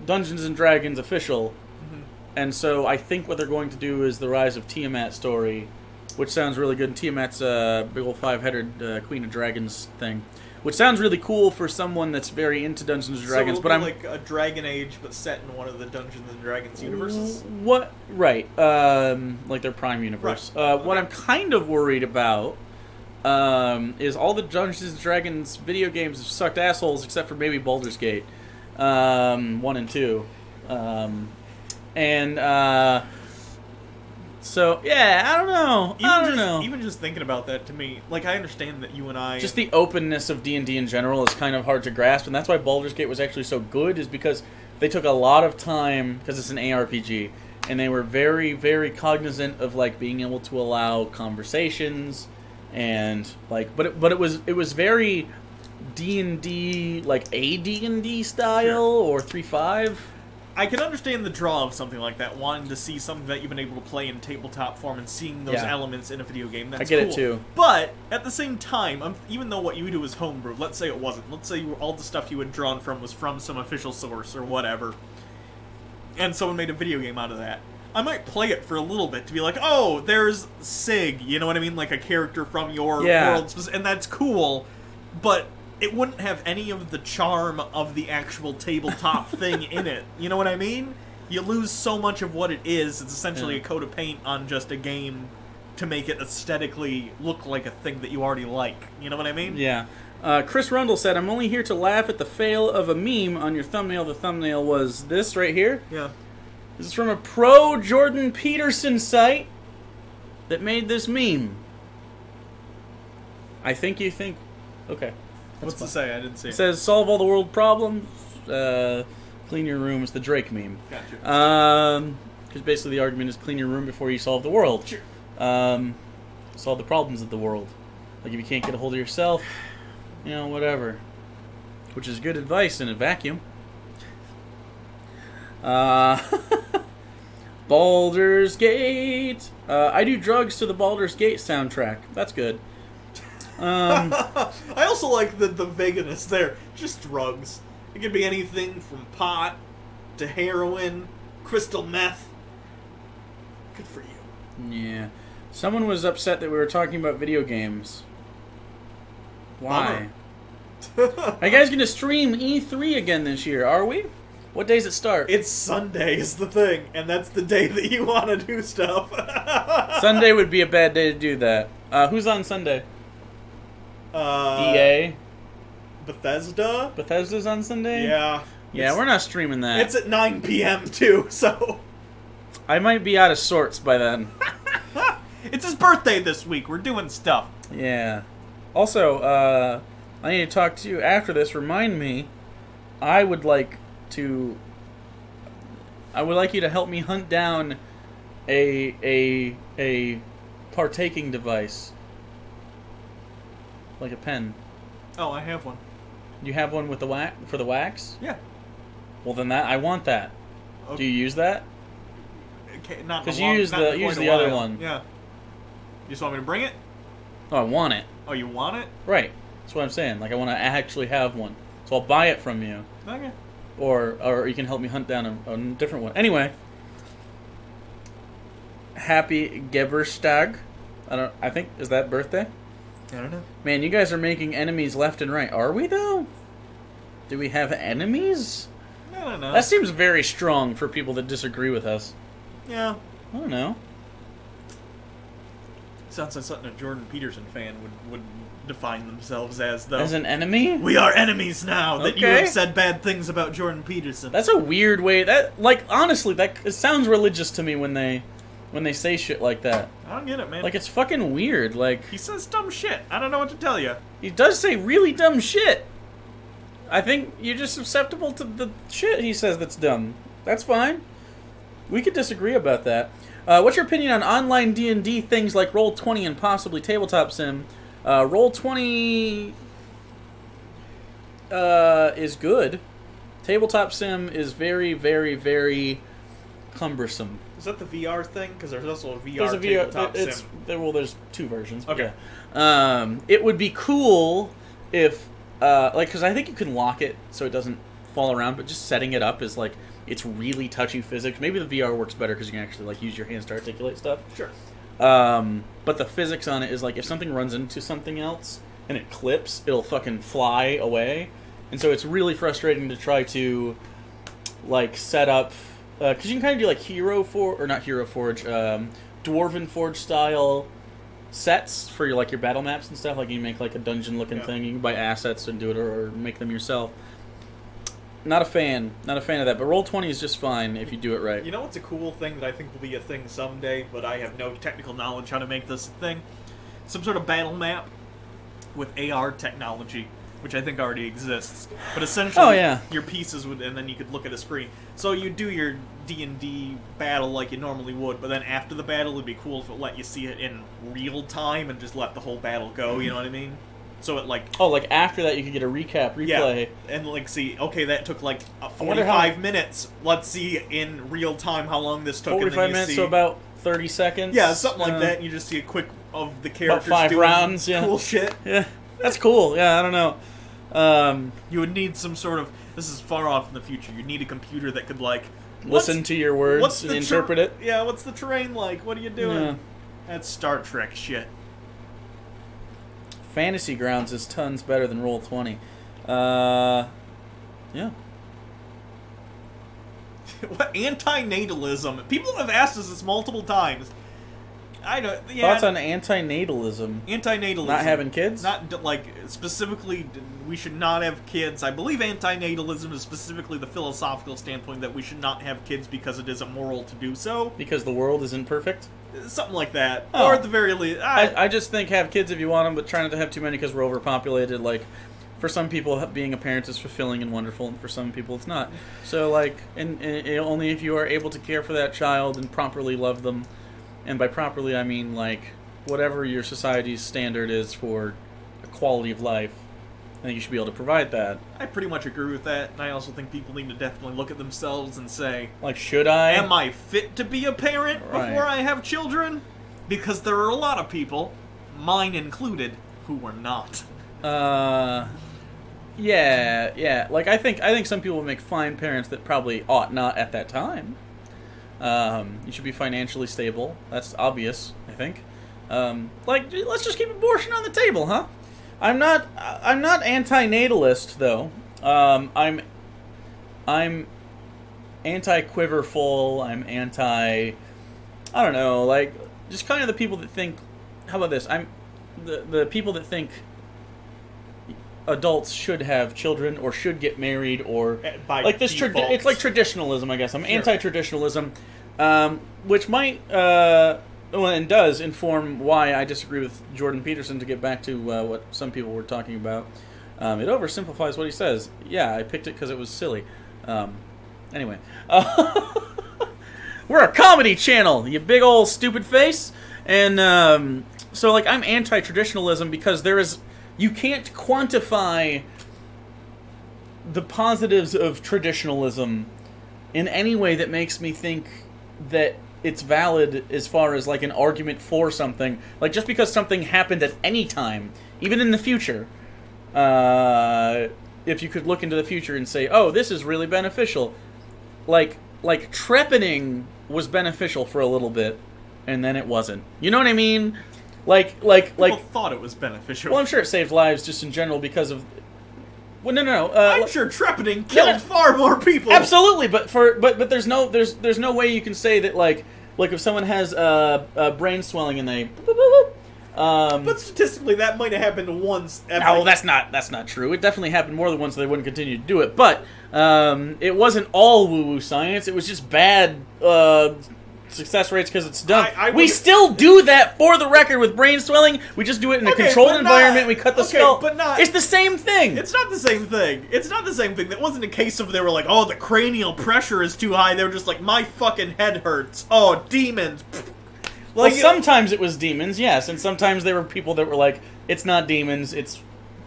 Dungeons and Dragons official. And so I think what they're going to do is the Rise of Tiamat story, which sounds really good. And Tiamat's big old 5-headed Queen of Dragons thing, which sounds really cool for someone that's very into Dungeons and Dragons. So it'll be like a Dragon Age, but set in one of the Dungeons and Dragons universes? What? Right. Like their Prime universe. Right. Okay. What I'm kind of worried about is all the Dungeons and Dragons video games have sucked assholes, except for maybe Baldur's Gate 1 and 2. So, yeah, I don't know. Even just thinking about that, to me, like, I understand that you and I... Just the openness of D&D in general is kind of hard to grasp, and that's why Baldur's Gate was actually so good, is because they took a lot of time, because it's an ARPG, and they were very, very cognizant of, like, being able to allow conversations, and, like, but it was very D&D, like, a D&D style, or 3.5. I can understand the draw of something like that, wanting to see something that you've been able to play in tabletop form and seeing those elements in a video game. That's cool. I get it too. But at the same time, even though what you do is homebrew, let's say it wasn't. Let's say all the stuff you had drawn from was from some official source or whatever, and someone made a video game out of that. I might play it for a little bit to be like, oh, there's Sig, you know what I mean? Like a character from your world, and that's cool, but it wouldn't have any of the charm of the actual tabletop thing in it. You know what I mean? You lose so much of what it is. It's essentially a coat of paint on just a game to make it aesthetically look like a thing that you already like. You know what I mean? Yeah. Chris Rundle said, I'm only here to laugh at the fail of a meme on your thumbnail. The thumbnail was this right here. Yeah. This is from a pro Jordan Peterson site that made this meme. I think you think... Okay. What's to say? I didn't see it. It says, solve all the world problems, clean your room. It's the Drake meme. Gotcha. Because basically the argument is clean your room before you solve the world. Sure. Solve the problems of the world. Like if you can't get a hold of yourself, you know, whatever. Which is good advice in a vacuum. Baldur's Gate. I do drugs to the Baldur's Gate soundtrack. That's good. I also like the vagueness there. Just drugs. It could be anything from pot to heroin, crystal meth. Good for you. Yeah. Someone was upset that we were talking about video games. Why? Are you guys going to stream E3 again this year? Are we? What days it start? It's Sunday is the thing, and that's the day that you want to do stuff. Sunday would be a bad day to do that. Who's on Sunday? EA? Bethesda? Bethesda's on Sunday? Yeah. Yeah, we're not streaming that. It's at 9 p.m. too, so... I might be out of sorts by then. It's his birthday this week. We're doing stuff. Yeah. Also, I need to talk to you after this. Remind me, I would like you to help me hunt down a partaking device. Like a pen. Oh, I have one. You have one with the for the wax? Yeah. Well, then I want that. Okay. Do you use that? Okay, not because you use the other one. Yeah. You just want me to bring it? Oh, I want it. Oh, you want it? Right. That's what I'm saying. Like, I want to actually have one. So I'll buy it from you. Okay. Or you can help me hunt down a different one. Anyway. Happy Geburtstag. I think, is that birthday? I don't know. Man, you guys are making enemies left and right. Are we, though? Do we have enemies? I don't know. That seems very strong for people that disagree with us. Yeah. I don't know. Sounds like something a Jordan Peterson fan would define themselves as, though. As an enemy? We are enemies now that you Okay. have said bad things about Jordan Peterson. That's a weird way. Honestly, it sounds religious to me when they say shit like that. I don't get it, man. Like, it's fucking weird. Like, he says dumb shit. I don't know what to tell you. he does say really dumb shit. I think you're just susceptible to the shit he says that's dumb. That's fine. We could disagree about that. What's your opinion on online D&D things like Roll20 and possibly Tabletop Sim? Roll20 is good. Tabletop Sim is very, very, very cumbersome. Is that the VR thing? Because there's also a VR There's a tabletop VR. sim. There's two versions. Okay. Yeah. It would be cool if, because I think you can lock it so it doesn't fall around, but just setting it up is like, it's really touchy physics. Maybe the VR works better because you can actually like use your hands to articulate stuff. Sure. But the physics on it is like if something runs into something else and it clips, it'll fucking fly away. And so it's really frustrating to try to like set up because you can kind of do like Dwarven Forge style sets for your like your battle maps and stuff. Like you make like a dungeon looking thing. You can buy assets and do it or make them yourself. Not a fan of that, but Roll20 is just fine if you do it right. You know what's a cool thing that I think will be a thing someday, but I have no technical knowledge how to make this a thing? Some sort of battle map with AR technology, which I think already exists. But essentially, your pieces would, and then you could look at a screen. So you do your D&D battle like you normally would, but then after the battle, it'd be cool if it let you see it in real time and just let the whole battle go. You know what I mean? So it like... Oh, like after that you could get a replay. Yeah, and like see, okay, that took like 45 minutes. Let's see in real time how long this took. 45 minutes, so about 30 seconds? Yeah, something like that, and you just see a quick of the characters about 5 doing rounds, cool shit. Yeah, that's cool. Yeah, I don't know. You would need some sort of... This is far off in the future. You need a computer that could like... Listen to your words and interpret it. Yeah, what's the terrain like? What are you doing? Yeah. That's Star Trek shit. Fantasy Grounds is tons better than Roll20. Yeah. What antinatalism? People have asked us this multiple times. I don't. Yeah. Thoughts on antinatalism? Antinatalism. Not having kids? Not like specifically. We should not have kids. I believe antinatalism is specifically the philosophical standpoint that we should not have kids because it is immoral to do so. Because the world isn't perfect? Something like that. Oh. Or at the very least... I just think have kids if you want them, but try not to have too many because we're overpopulated. Like, for some people, being a parent is fulfilling and wonderful, and for some people it's not. So, like, and only if you are able to care for that child and properly love them. And by properly, I mean, like, whatever your society's standard is for a quality of life. think you should be able to provide that. I pretty much agree with that, and I also think people need to definitely look at themselves and say, Like, should I? am I fit to be a parent before I have children? Because there are a lot of people, mine included, who are not. Yeah. Like, I think some people make fine parents that probably ought not at that time. You should be financially stable. That's obvious, I think. Like, let's just keep abortion on the table, huh? I'm not antinatalist though. I'm anti-quiverful. I'm anti. I don't know, like just kind of the people that think. How about this? I'm the people that think adults should have children or should get married or By like this. default. It's like traditionalism, I guess. I'm Sure. anti-traditionalism, which might and does inform why I disagree with Jordan Peterson. To get back to what some people were talking about, it oversimplifies what he says. Yeah, I picked it because it was silly. Anyway, we're a comedy channel, you big old stupid face, and so like I'm anti-traditionalism because you can't quantify the positives of traditionalism in any way that makes me think that it's valid as far as like an argument for something. Like just because something happened at any time, even in the future, if you could look into the future and say, oh, this is really beneficial. Like trepanning was beneficial for a little bit, and then it wasn't. You know what I mean? People thought it was beneficial. Well, I'm sure it saved lives just in general because of. Well, no. I'm sure trepanning killed far more people. Absolutely, but there's no way you can say that like if someone has brain swelling and they. But statistically, that might have happened once. No, that's not true. It definitely happened more than once. So they wouldn't continue to do it. But it wasn't all woo-woo science. It was just bad success rates because it's dumb. We still do that for the record with brain swelling. We just do it in a controlled environment. We cut the skull. But not. It's the same thing. It's not the same thing. It's not the same thing. That wasn't a case of they were like, oh, the cranial pressure is too high. They were just like, my fucking head hurts. Oh, demons. Well, sometimes it was demons, yes, and sometimes there were people that were like, it's not demons, it's...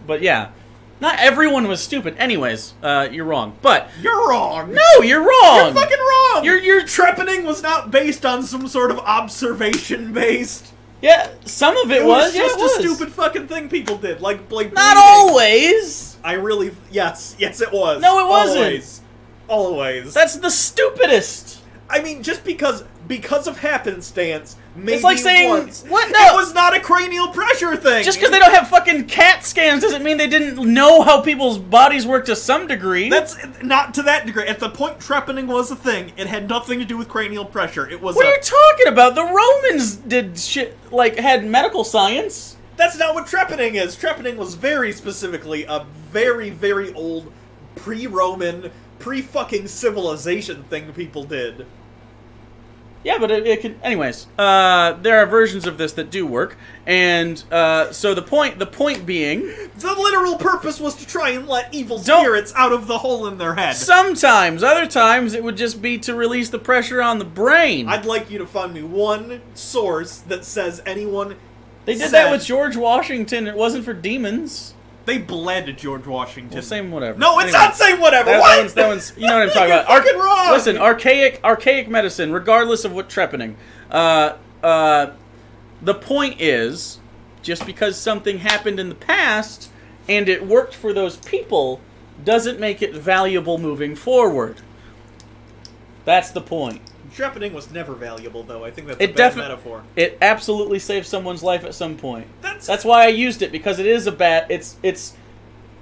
But yeah. Not everyone was stupid. Anyways, you're wrong. But... You're wrong! No, you're wrong! You're fucking wrong! You're trepanning was not based on some sort of observation-based... Yeah, some of it was. It was just a stupid fucking thing people did. Like Not bleeding. always! I really... Yes, it was. No, it wasn't. Always. That's the stupidest! I mean, just because of happenstance, maybe it's like saying, once, what? No. It was not a cranial pressure thing. Just because they don't have fucking CAT scans doesn't mean they didn't know how people's bodies work to some degree. That's not to that degree. At the point trepanning was a thing, it had nothing to do with cranial pressure. It was. What are you talking about? The Romans did shit like had medical science. That's not what trepanning is. Trepanning was very specifically a very, very old pre-Roman, pre-fucking civilization thing people did. Yeah, but it can. Anyways, there are versions of this that do work, and so the point being, the literal purpose was to try and let evil spirits out of the hole in their head. Sometimes, other times, it would just be to release the pressure on the brain. I'd like you to find me one source that says anyone. They did that with George Washington. It wasn't for demons. They bled George Washington. Well, same whatever. No, it's not same whatever. What? That one's. You know what I'm talking You're about. fucking wrong. Listen, archaic medicine, regardless of what trepanning. The point is, just because something happened in the past and it worked for those people, doesn't make it valuable moving forward. That's the point. Trepanning was never valuable, though. I think that's a bad metaphor. It absolutely saved someone's life at some point. That's why I used it, because it is a bad... It's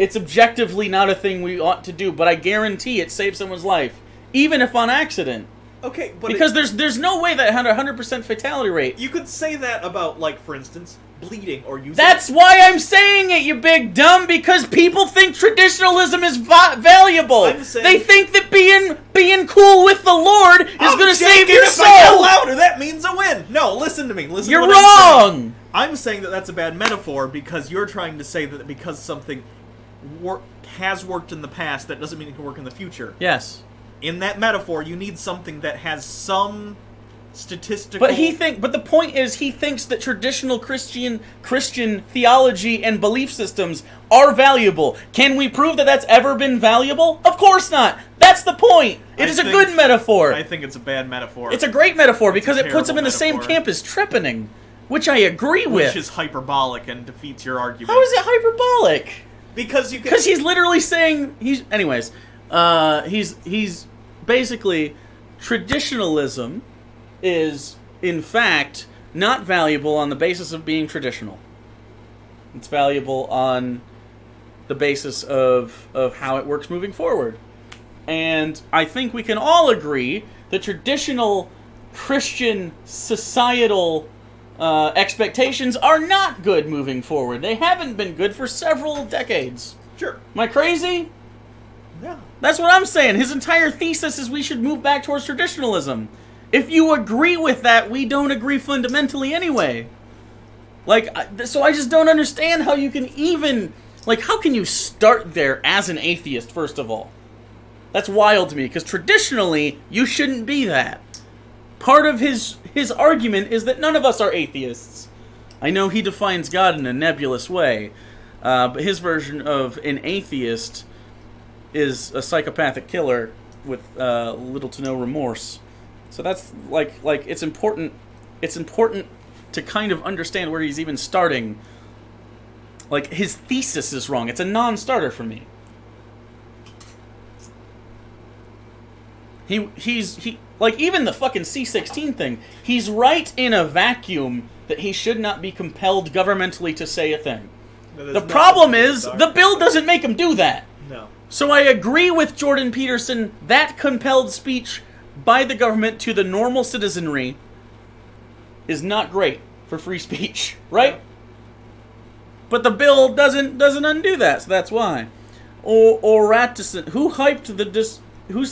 objectively not a thing we ought to do, but I guarantee it saved someone's life, even if on accident. Okay, but... Because there's no way that had a 100% fatality rate. You could say that about, like, for instance, bleeding or using... That's why I'm saying it, you big dumb, because people think traditionalism is valuable. I'm saying... They think that being cool with the Lord is going to save your soul. If I yell louder, that means a win. No, listen to me. Listen You're to what wrong. I'm saying that that's a bad metaphor because you're trying to say that because something has worked in the past, that doesn't mean it can work in the future. Yes. In that metaphor, you need something that has some statistical... But the point is, he thinks that traditional Christian theology and belief systems are valuable. Can we prove that that's ever been valuable? Of course not. That's the point. It is a good metaphor. I think it's a bad metaphor. It's a great metaphor because it puts him in the same camp as trepanning, which I agree with. Which is hyperbolic and defeats your argument. How is it hyperbolic? Because you can... Because he's literally saying... Anyways, he's basically... Traditionalism is, in fact, not valuable on the basis of being traditional. It's valuable on the basis of how it works moving forward. And I think we can all agree that traditional Christian societal expectations are not good moving forward. They haven't been good for several decades. Sure. Am I crazy? No. That's what I'm saying. His entire thesis is we should move back towards traditionalism. If you agree with that, we don't agree fundamentally anyway. So I just don't understand how you can even... how can you start there as an atheist, first of all? That's wild to me, because traditionally, you shouldn't be that. Part of his argument is that none of us are atheists. I know he defines God in a nebulous way, but his version of an atheist... is a psychopathic killer with little to no remorse. So that's it's important. It's important to kind of understand where he's even starting. His thesis is wrong. It's a non-starter for me. He's even the fucking C-16 thing. He's right in a vacuum that he should not be compelled governmentally to say a thing. No, the problem is the bill doesn't make him do that. No. So I agree with Jordan Peterson that compelled speech by the government to the normal citizenry is not great for free speech, right? Yeah. But the bill doesn't undo that, so that's why. Or Ratison, who's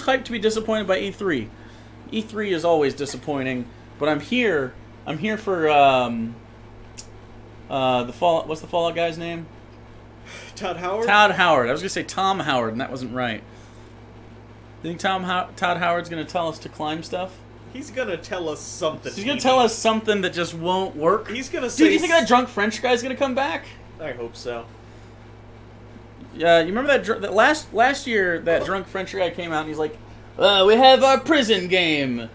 hyped to be disappointed by E3? E3 is always disappointing, but I'm here for the Fallout. What's the Fallout guy's name? Todd Howard? Todd Howard. I was going to say Tom Howard, and that wasn't right. You think Todd Howard's going to tell us to climb stuff? He's going to tell us something. He's going to tell us something that just won't work. He's going to say... Dude, do you think that drunk French guy's going to come back? I hope so. Yeah, you remember that last year, that drunk French guy came out, and he's like, we have our prison game.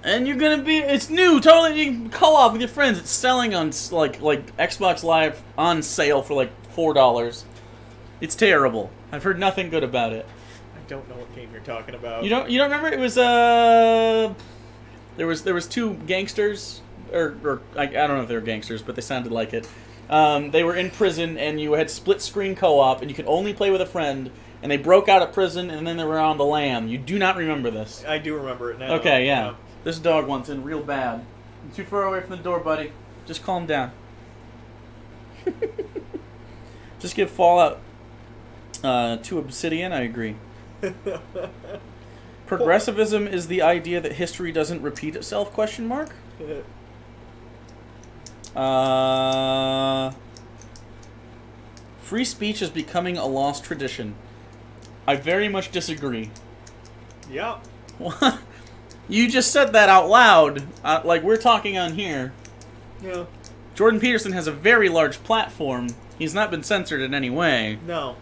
And you're going to be... It's new, totally. You can co-op with your friends. It's selling on, like Xbox Live on sale for, $4. It's terrible. I've heard nothing good about it. I don't know what game you're talking about. You don't remember? It was there was two gangsters, or I don't know if they were gangsters, but they sounded like it. They were in prison, and you had split screen co-op, and you could only play with a friend. And they broke out of prison, and then they were on the lam. You do not remember this? I do remember it now. Okay, yeah. This dog wants in real bad. You're too far away from the door, buddy. Just calm down. Just give Fallout 2 Obsidian, I agree. Progressivism is the idea that history doesn't repeat itself, ? Free speech is becoming a lost tradition. I very much disagree. Yeah. What? You just said that out loud, like we're talking on here. Yeah. Jordan Peterson has a very large platform. He's not been censored in any way. No.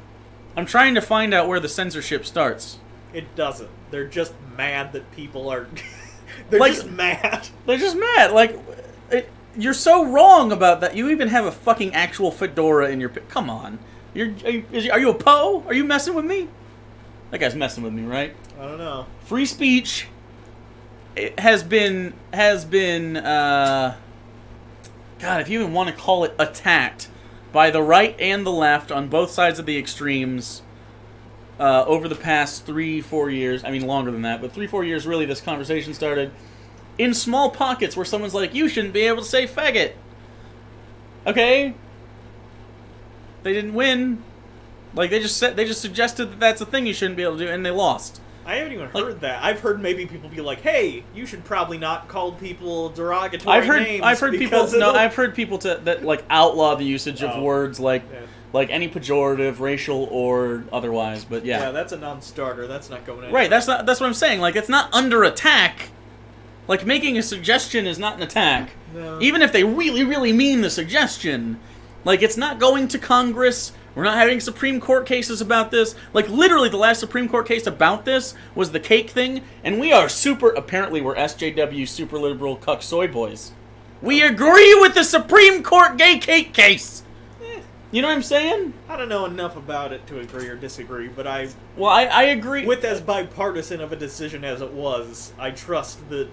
I'm trying to find out where the censorship starts. It doesn't. They're just mad that people are... They're just mad. They're just mad. You're so wrong about that. You even have a fucking actual fedora in your... Come on. Are you a Poe? Are you messing with me? That guy's messing with me, right? I don't know. Free speech has been God, if you even want to call it attacked by the right and the left on both sides of the extremes over the past 3-4 years. I mean, longer than that, but 3-4 years really this conversation started. In small pockets where someone's like, you shouldn't be able to say faggot. Okay? They didn't win. They just suggested that that's a thing you shouldn't be able to do, and they lost. I haven't even heard that. I've heard maybe people be like, "Hey, you should probably not call people derogatory names." I've heard people that outlaw the usage of words like any pejorative, racial or otherwise. But yeah, that's a non-starter. That's not going anywhere. Right. That's what I'm saying. It's not under attack. Like, making a suggestion is not an attack. No. Even if they really, really mean the suggestion. Like, it's not going to Congress. We're not having Supreme Court cases about this. Like, literally, the last Supreme Court case about this was the cake thing. And we are apparently, we're SJW super liberal cuck soy boys. We agree with the Supreme Court gay cake case. You know what I'm saying? I don't know enough about it to agree or disagree, but I agree. with as bipartisan of a decision as it was, I trust that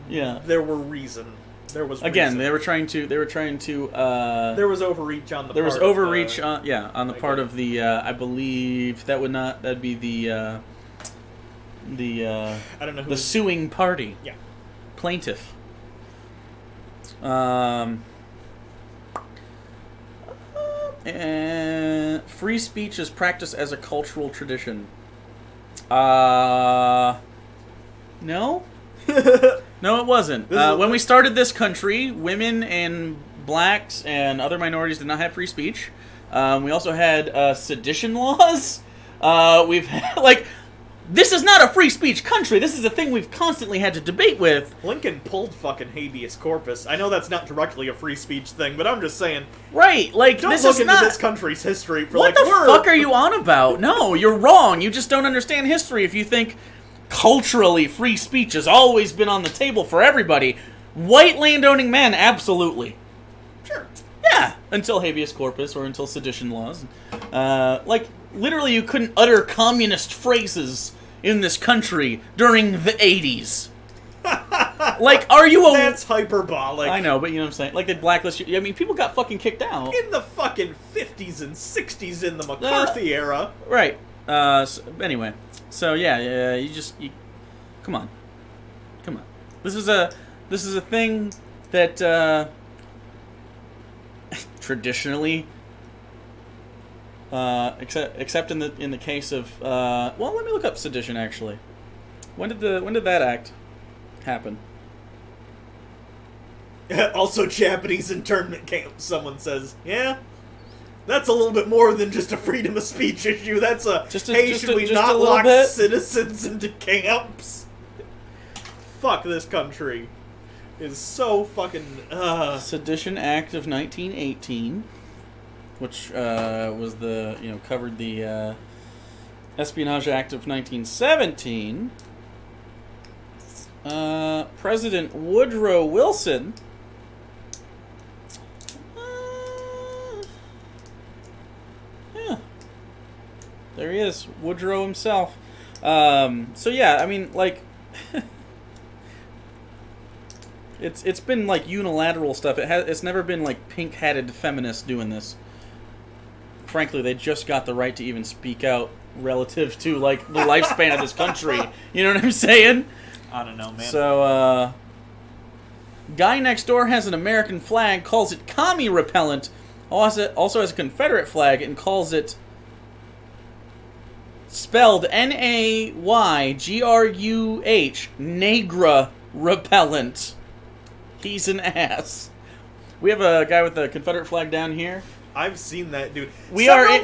there were reason. There was again. reason. They were trying to. There was overreach on the. There part was overreach of the, on the part of the. I believe that'd be the. I don't know who the suing party. Yeah. Plaintiff. And free speech is practiced as a cultural tradition. No? No, it wasn't. When we started this country, women and blacks and other minorities did not have free speech. We also had sedition laws. We've had, this is not a free speech country. This is a thing we've constantly had to debate with. Lincoln pulled fucking habeas corpus. I know that's not directly a free speech thing, but I'm just saying. Right, Don't this look is into not... this country's history for what the fuck are you on about? No, you're wrong. You just don't understand history if you think culturally free speech has always been on the table for everybody. White landowning men, absolutely. Sure. Yeah, until habeas corpus or until sedition laws. Literally you couldn't utter communist phrases in this country during the 80s. Are you That's hyperbolic. I know, but you know what I'm saying? They blacklist you. I mean, people got fucking kicked out. In the fucking 50s and 60s in the McCarthy era. Right. Anyway. So, yeah, you come on. Come on. This is a thing that, traditionally, except in the case of let me look up sedition actually. When did that act happen? Also Japanese internment camp, someone says. Yeah. That's a little bit more than just a freedom of speech issue. That's should we not lock citizens into camps? Fuck this country. Is so fucking Sedition Act of 1918. Which was covered the Espionage Act of 1917. President Woodrow Wilson. Yeah. There he is, Woodrow himself. So yeah, I mean, it's been unilateral stuff. It's never been pink-hatted feminists doing this. Frankly, they just got the right to even speak out relative to, the lifespan of this country. You know what I'm saying? I don't know, man. So, guy next door has an American flag, calls it commie repellent, also has a Confederate flag, and calls it spelled N-A-Y-G-R-U-H, Negra repellent. He's an ass. We have a guy with a Confederate flag down here. I've seen that dude. We are in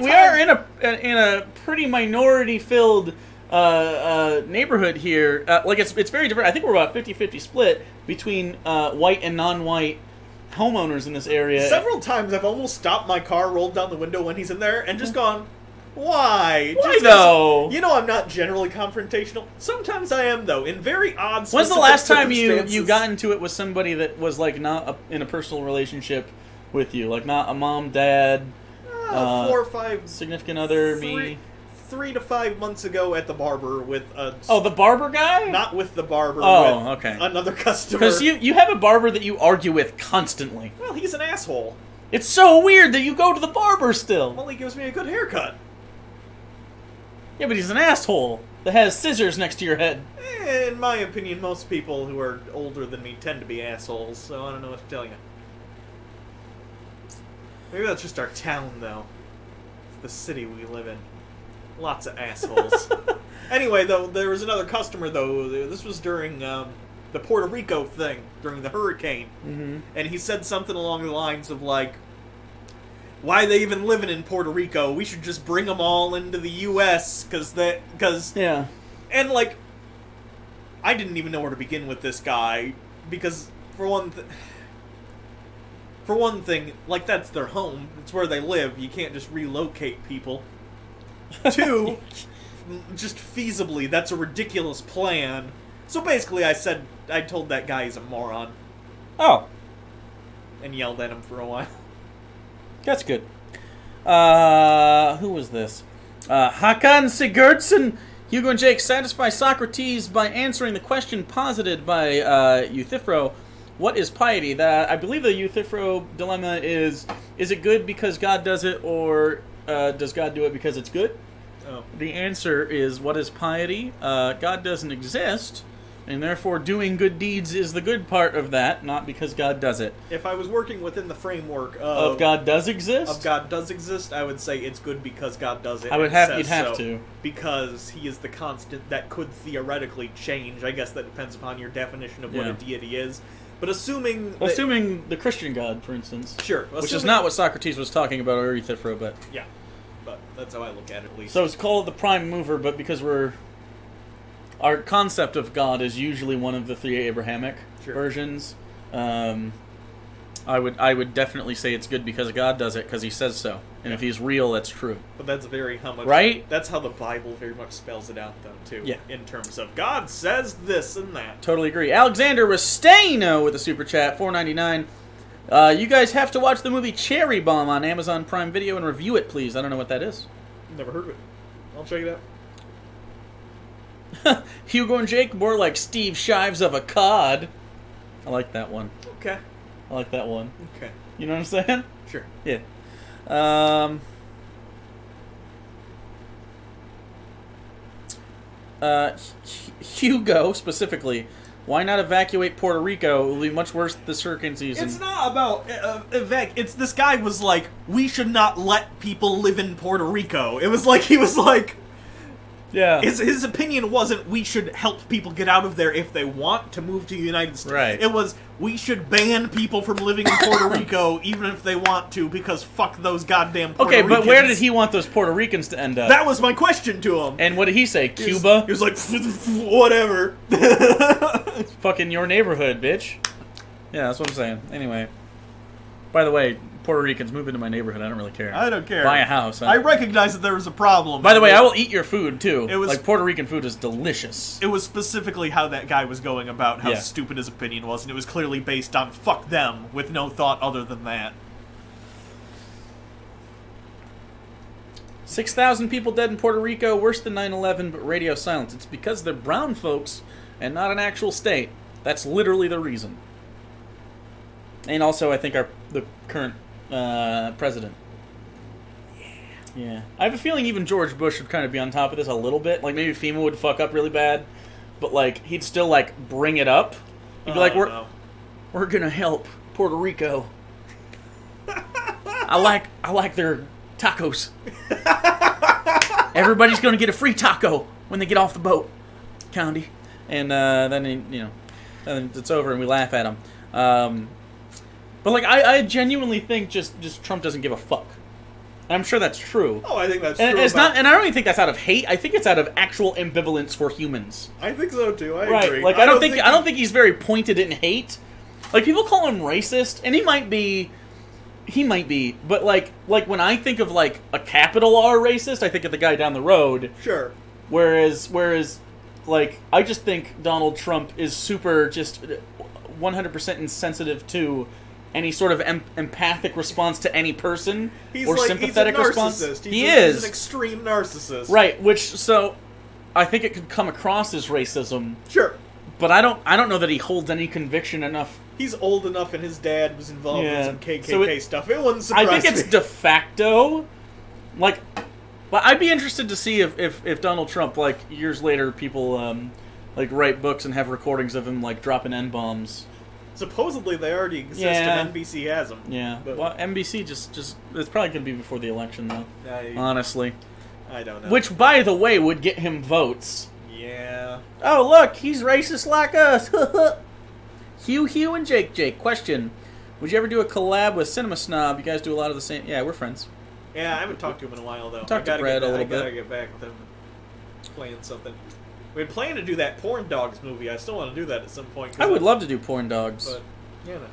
a pretty minority filled neighborhood here. It's very different. I think we're about 50-50 split between white and non-white homeowners in this area. Several times I've almost stopped my car, rolled down the window when he's in there, and just gone, why? Why though? You know I'm not generally confrontational. Sometimes I am though, in very odd. When's the last time you got into it with somebody that was not in a personal relationship with you, not a mom, dad, 4 or 5 significant other, me? 3 to 5 months ago at the barber with a... Oh, the barber guy? Not with the barber, with okay. Another customer. Because you have a barber that you argue with constantly. Well, he's an asshole. It's so weird that you go to the barber still. Well, he gives me a good haircut. Yeah, but he's an asshole that has scissors next to your head. In my opinion, most people who are older than me tend to be assholes, so I don't know what to tell you. Maybe that's just our town, though. It's the city we live in. Lots of assholes. Anyway, though, there was another customer, though. This was during the Puerto Rico thing, during the hurricane. Mm-hmm. And he said something along the lines of, why are they even living in Puerto Rico? We should just bring them all into the U.S., because... Yeah. And, I didn't even know where to begin with this guy, because for one thing, like, that's their home. It's where they live. You can't just relocate people. Two, just feasibly, that's a ridiculous plan. So basically, I told that guy he's a moron. Oh. And yelled at him for a while. That's good. Who was this? Hakan Sigurdsson. Hugo and Jake satisfy Socrates by answering the question posited by Euthyphro. What is piety? I believe the Euthyphro dilemma is it good because God does it, or does God do it because it's good? Oh. The answer is, what is piety? God doesn't exist, and therefore doing good deeds is the good part of that, not because God does it. If I was working within the framework of God does exist? Of God does exist, I would say it's good because God does it. You'd have to. Because he is the constant that could theoretically change. I guess that depends upon your definition of what a deity is. But assuming the Christian God, for instance. Sure. Which is not what Socrates was talking about, or Euthyphro, but... Yeah. But that's how I look at it, at least. So it's called the prime mover, but because our concept of God is usually one of the three Abrahamic versions. I would definitely say it's good because God does it, because he says so. And if he's real, that's true. But that's very how much... Right? That's how the Bible very much spells it out, though, too. Yeah. In terms of, God says this and that. Totally agree. Alexander Restaino with a super chat, $4.99. You guys have to watch the movie Cherry Bomb on Amazon Prime Video and review it, please. I don't know what that is. Never heard of it. I'll check it out. Hugo and Jake, more like Steve Shives of a cod. I like that one. Okay. I like that one. Okay. You know what I'm saying? Sure. Yeah. Hugo, specifically, why not evacuate Puerto Rico? It will be much worse this hurricane season. It's not about it's this guy was like, we should not let people live in Puerto Rico. It was like, he was like... Yeah. His opinion wasn't, we should help people get out of there if they want to move to the United States. Right. It was, we should ban people from living in Puerto Rico even if they want to, because fuck those goddamn Puerto Ricans. Okay, but where did he want those Puerto Ricans to end up? That was my question to him. And what did he say? Cuba? He was like, whatever. It's fucking your neighborhood, bitch. Yeah, that's what I'm saying. Anyway. By the way, Puerto Ricans, move into my neighborhood. I don't really care. I don't care. Buy a house. I recognize that there was a problem. By the way, I will eat your food, too. It was, like, Puerto Rican food is delicious. It was specifically how that guy was going about how stupid his opinion was, and it was clearly based on fuck them, with no thought other than that. 6,000 people dead in Puerto Rico, worse than 9/11, but radio silence. It's because they're brown folks and not an actual state. That's literally the reason. And also, I think the current president. Yeah. I have a feeling even George Bush would kind of be on top of this a little bit. Like, maybe FEMA would fuck up really bad, but, like, he'd still, like, bring it up. He'd be like, we're gonna help Puerto Rico. I like their tacos. Everybody's gonna get a free taco when they get off the boat, County. And then, then it's over and we laugh at him. But, like, I genuinely think just Trump doesn't give a fuck. And I'm sure that's true. Oh, I think that's and true. It's not, and I don't even think that's out of hate. I think it's out of actual ambivalence for humans. I think so too. I agree. Like, I don't think he's very pointed in hate. Like, people call him racist, and he might be, but like when I think of like a capital R racist, I think of the guy down the road. Sure. Whereas like, I just think Donald Trump is super just 100% insensitive to any sort of empathic response to any person, or sympathetic response. He's an extreme narcissist. Right, so I think it could come across as racism. Sure. But I don't know that he holds any conviction enough. He's old enough and his dad was involved in some KKK stuff. It wouldn't surprise me. I think it's de facto. Like, but I'd be interested to see if Donald Trump, like, years later, people like write books and have recordings of him like dropping N-bombs. Supposedly they already exist and NBC has them. Yeah. But, well, NBC just it's probably going to be before the election, though. Honestly. I don't know. Which, by the way, would get him votes. Yeah. Oh, look, he's racist like us. Hugh, and Jake. Question. Would you ever do a collab with Cinema Snob? You guys do a lot of the same... Yeah, we're friends. Yeah, I haven't talked to him in a while, though. Talked to Brad a little bit. I gotta get back with him playing something. We had planned to do that Porn Dogs movie. I still want to do that at some point. I would love to do Porn Dogs. But, you know,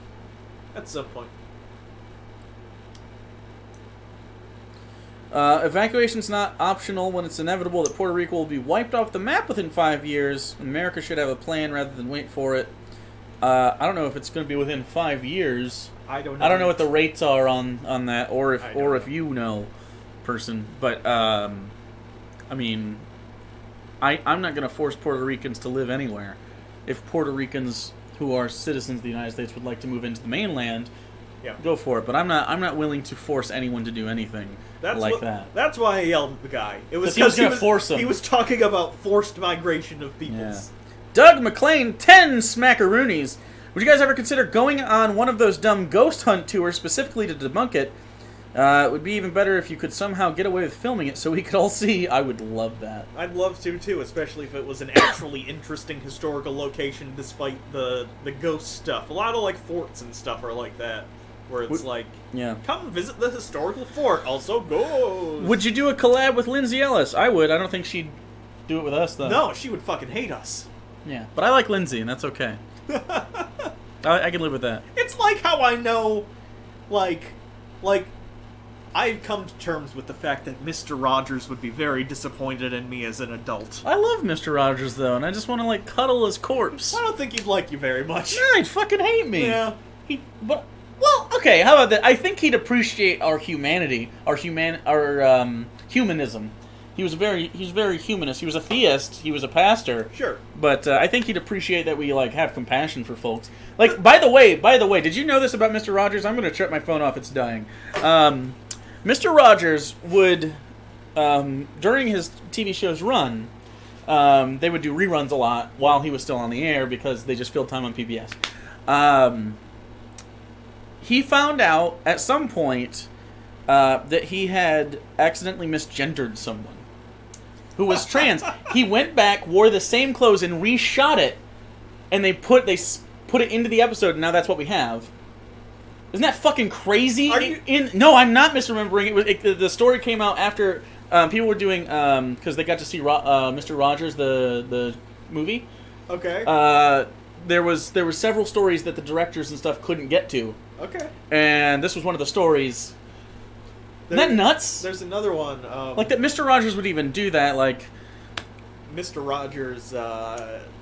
at some point. Evacuation's not optional when it's inevitable that Puerto Rico will be wiped off the map within 5 years. America should have a plan rather than wait for it. I don't know if it's going to be within 5 years. I don't know. I don't know what the rates are on that, or if you know, person. But I mean, I'm not going to force Puerto Ricans to live anywhere. If Puerto Ricans who are citizens of the United States would like to move into the mainland, go for it. But I'm not willing to force anyone to do anything that. That's why I yelled at the guy. It was because he was force him. He was talking about forced migration of peoples. Yeah. Doug McLean, 10 smackaroonies. Would you guys ever consider going on one of those dumb ghost hunt tours specifically to debunk it? It would be even better if you could somehow get away with filming it so we could all see. I would love that. I'd love to, too, especially if it was an actually interesting historical location despite the ghost stuff. A lot of, like, forts and stuff are like that, where it's come visit the historical fort, also ghosts. Would you do a collab with Lindsay Ellis? I would. I don't think she'd do it with us, though. No, she would fucking hate us. Yeah, but I like Lindsay, and that's okay. I can live with that. It's like how I know, like, I've come to terms with the fact that Mr. Rogers would be very disappointed in me as an adult. I love Mr. Rogers, though, and I just want to, like, cuddle his corpse. I don't think he'd like you very much. No, he'd fucking hate me. Yeah. Well, okay, how about that? I think he'd appreciate our humanity, our humanism. He was very humanist. He was a theist. He was a pastor. Sure. But I think he'd appreciate that we like have compassion for folks. Like, by the way, did you know this about Mr. Rogers? I'm going to shut my phone off. It's dying. Mr. Rogers would, during his TV show's run, they would do reruns a lot while he was still on the air because they just filled time on PBS. He found out at some point that he had accidentally misgendered someone who was trans. He went back, wore the same clothes, and reshot it, and they put it into the episode, and now that's what we have. Isn't that fucking crazy? No, I'm not misremembering. The story came out after people were doing because they got to see Mr. Rogers the movie. Okay. There was several stories that the directors and stuff couldn't get to. Okay. And this was one of the stories. Isn't that nuts? There's another one. Like that Mr. Rogers would even do that, like... Mr. Rogers,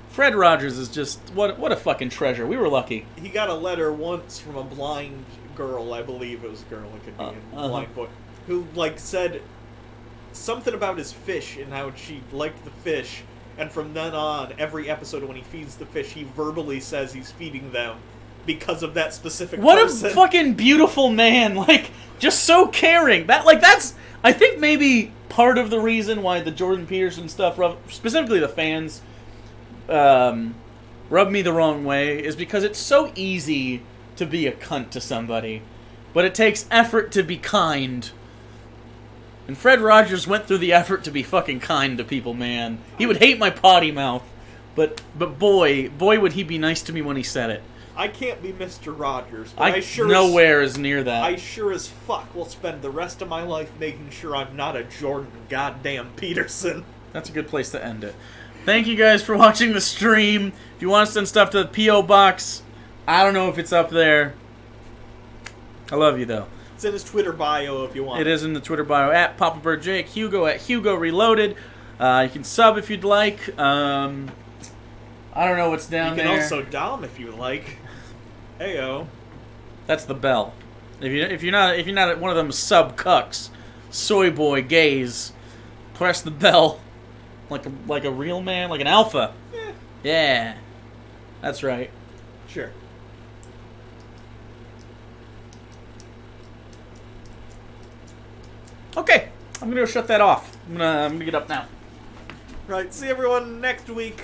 Fred Rogers is just... What a fucking treasure. We were lucky. He got a letter once from a blind girl, I believe it was a girl, it could be a blind boy, who, like, said something about his fish and how she liked the fish, and from then on, every episode when he feeds the fish, he verbally says he's feeding them because of that specific person. What a fucking beautiful man. Like, just so caring. That's... I think maybe part of the reason why the Jordan Peterson stuff, specifically the fans, rub me the wrong way, is because it's so easy to be a cunt to somebody, but it takes effort to be kind. And Fred Rogers went through the effort to be fucking kind to people, man. He would hate my potty mouth, but boy would he be nice to me when he said it. I can't be Mr. Rogers, but I sure nowhere is near that. I sure as fuck will spend the rest of my life making sure I'm not a Jordan goddamn Peterson. That's a good place to end it. Thank you guys for watching the stream. If you want to send stuff to the P.O. Box, I don't know if it's up there. I love you, though. It's in his Twitter bio if you want. It is in the Twitter bio, at Papa Bird Jake, Hugo at Hugo Reloaded. You can sub if you'd like. I don't know what's down there. You can also dom if you like. Heyo. That's the bell. If you're not one of them sub cucks, soy boy gays, press the bell like a real man, like an alpha. Yeah. That's right. Sure. Okay, I'm gonna go shut that off. I'm gonna get up now. Right, see everyone next week.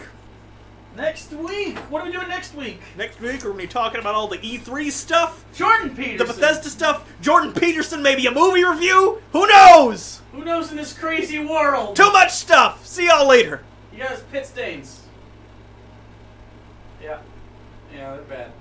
Next week? What are we doing next week? Next week we're gonna be talking about all the E3 stuff. Jordan Peterson. The Bethesda stuff. Jordan Peterson, maybe a movie review. Who knows? Who knows in this crazy world? Too much stuff. See y'all later. You guys, pit stains. Yeah. Yeah, they're bad.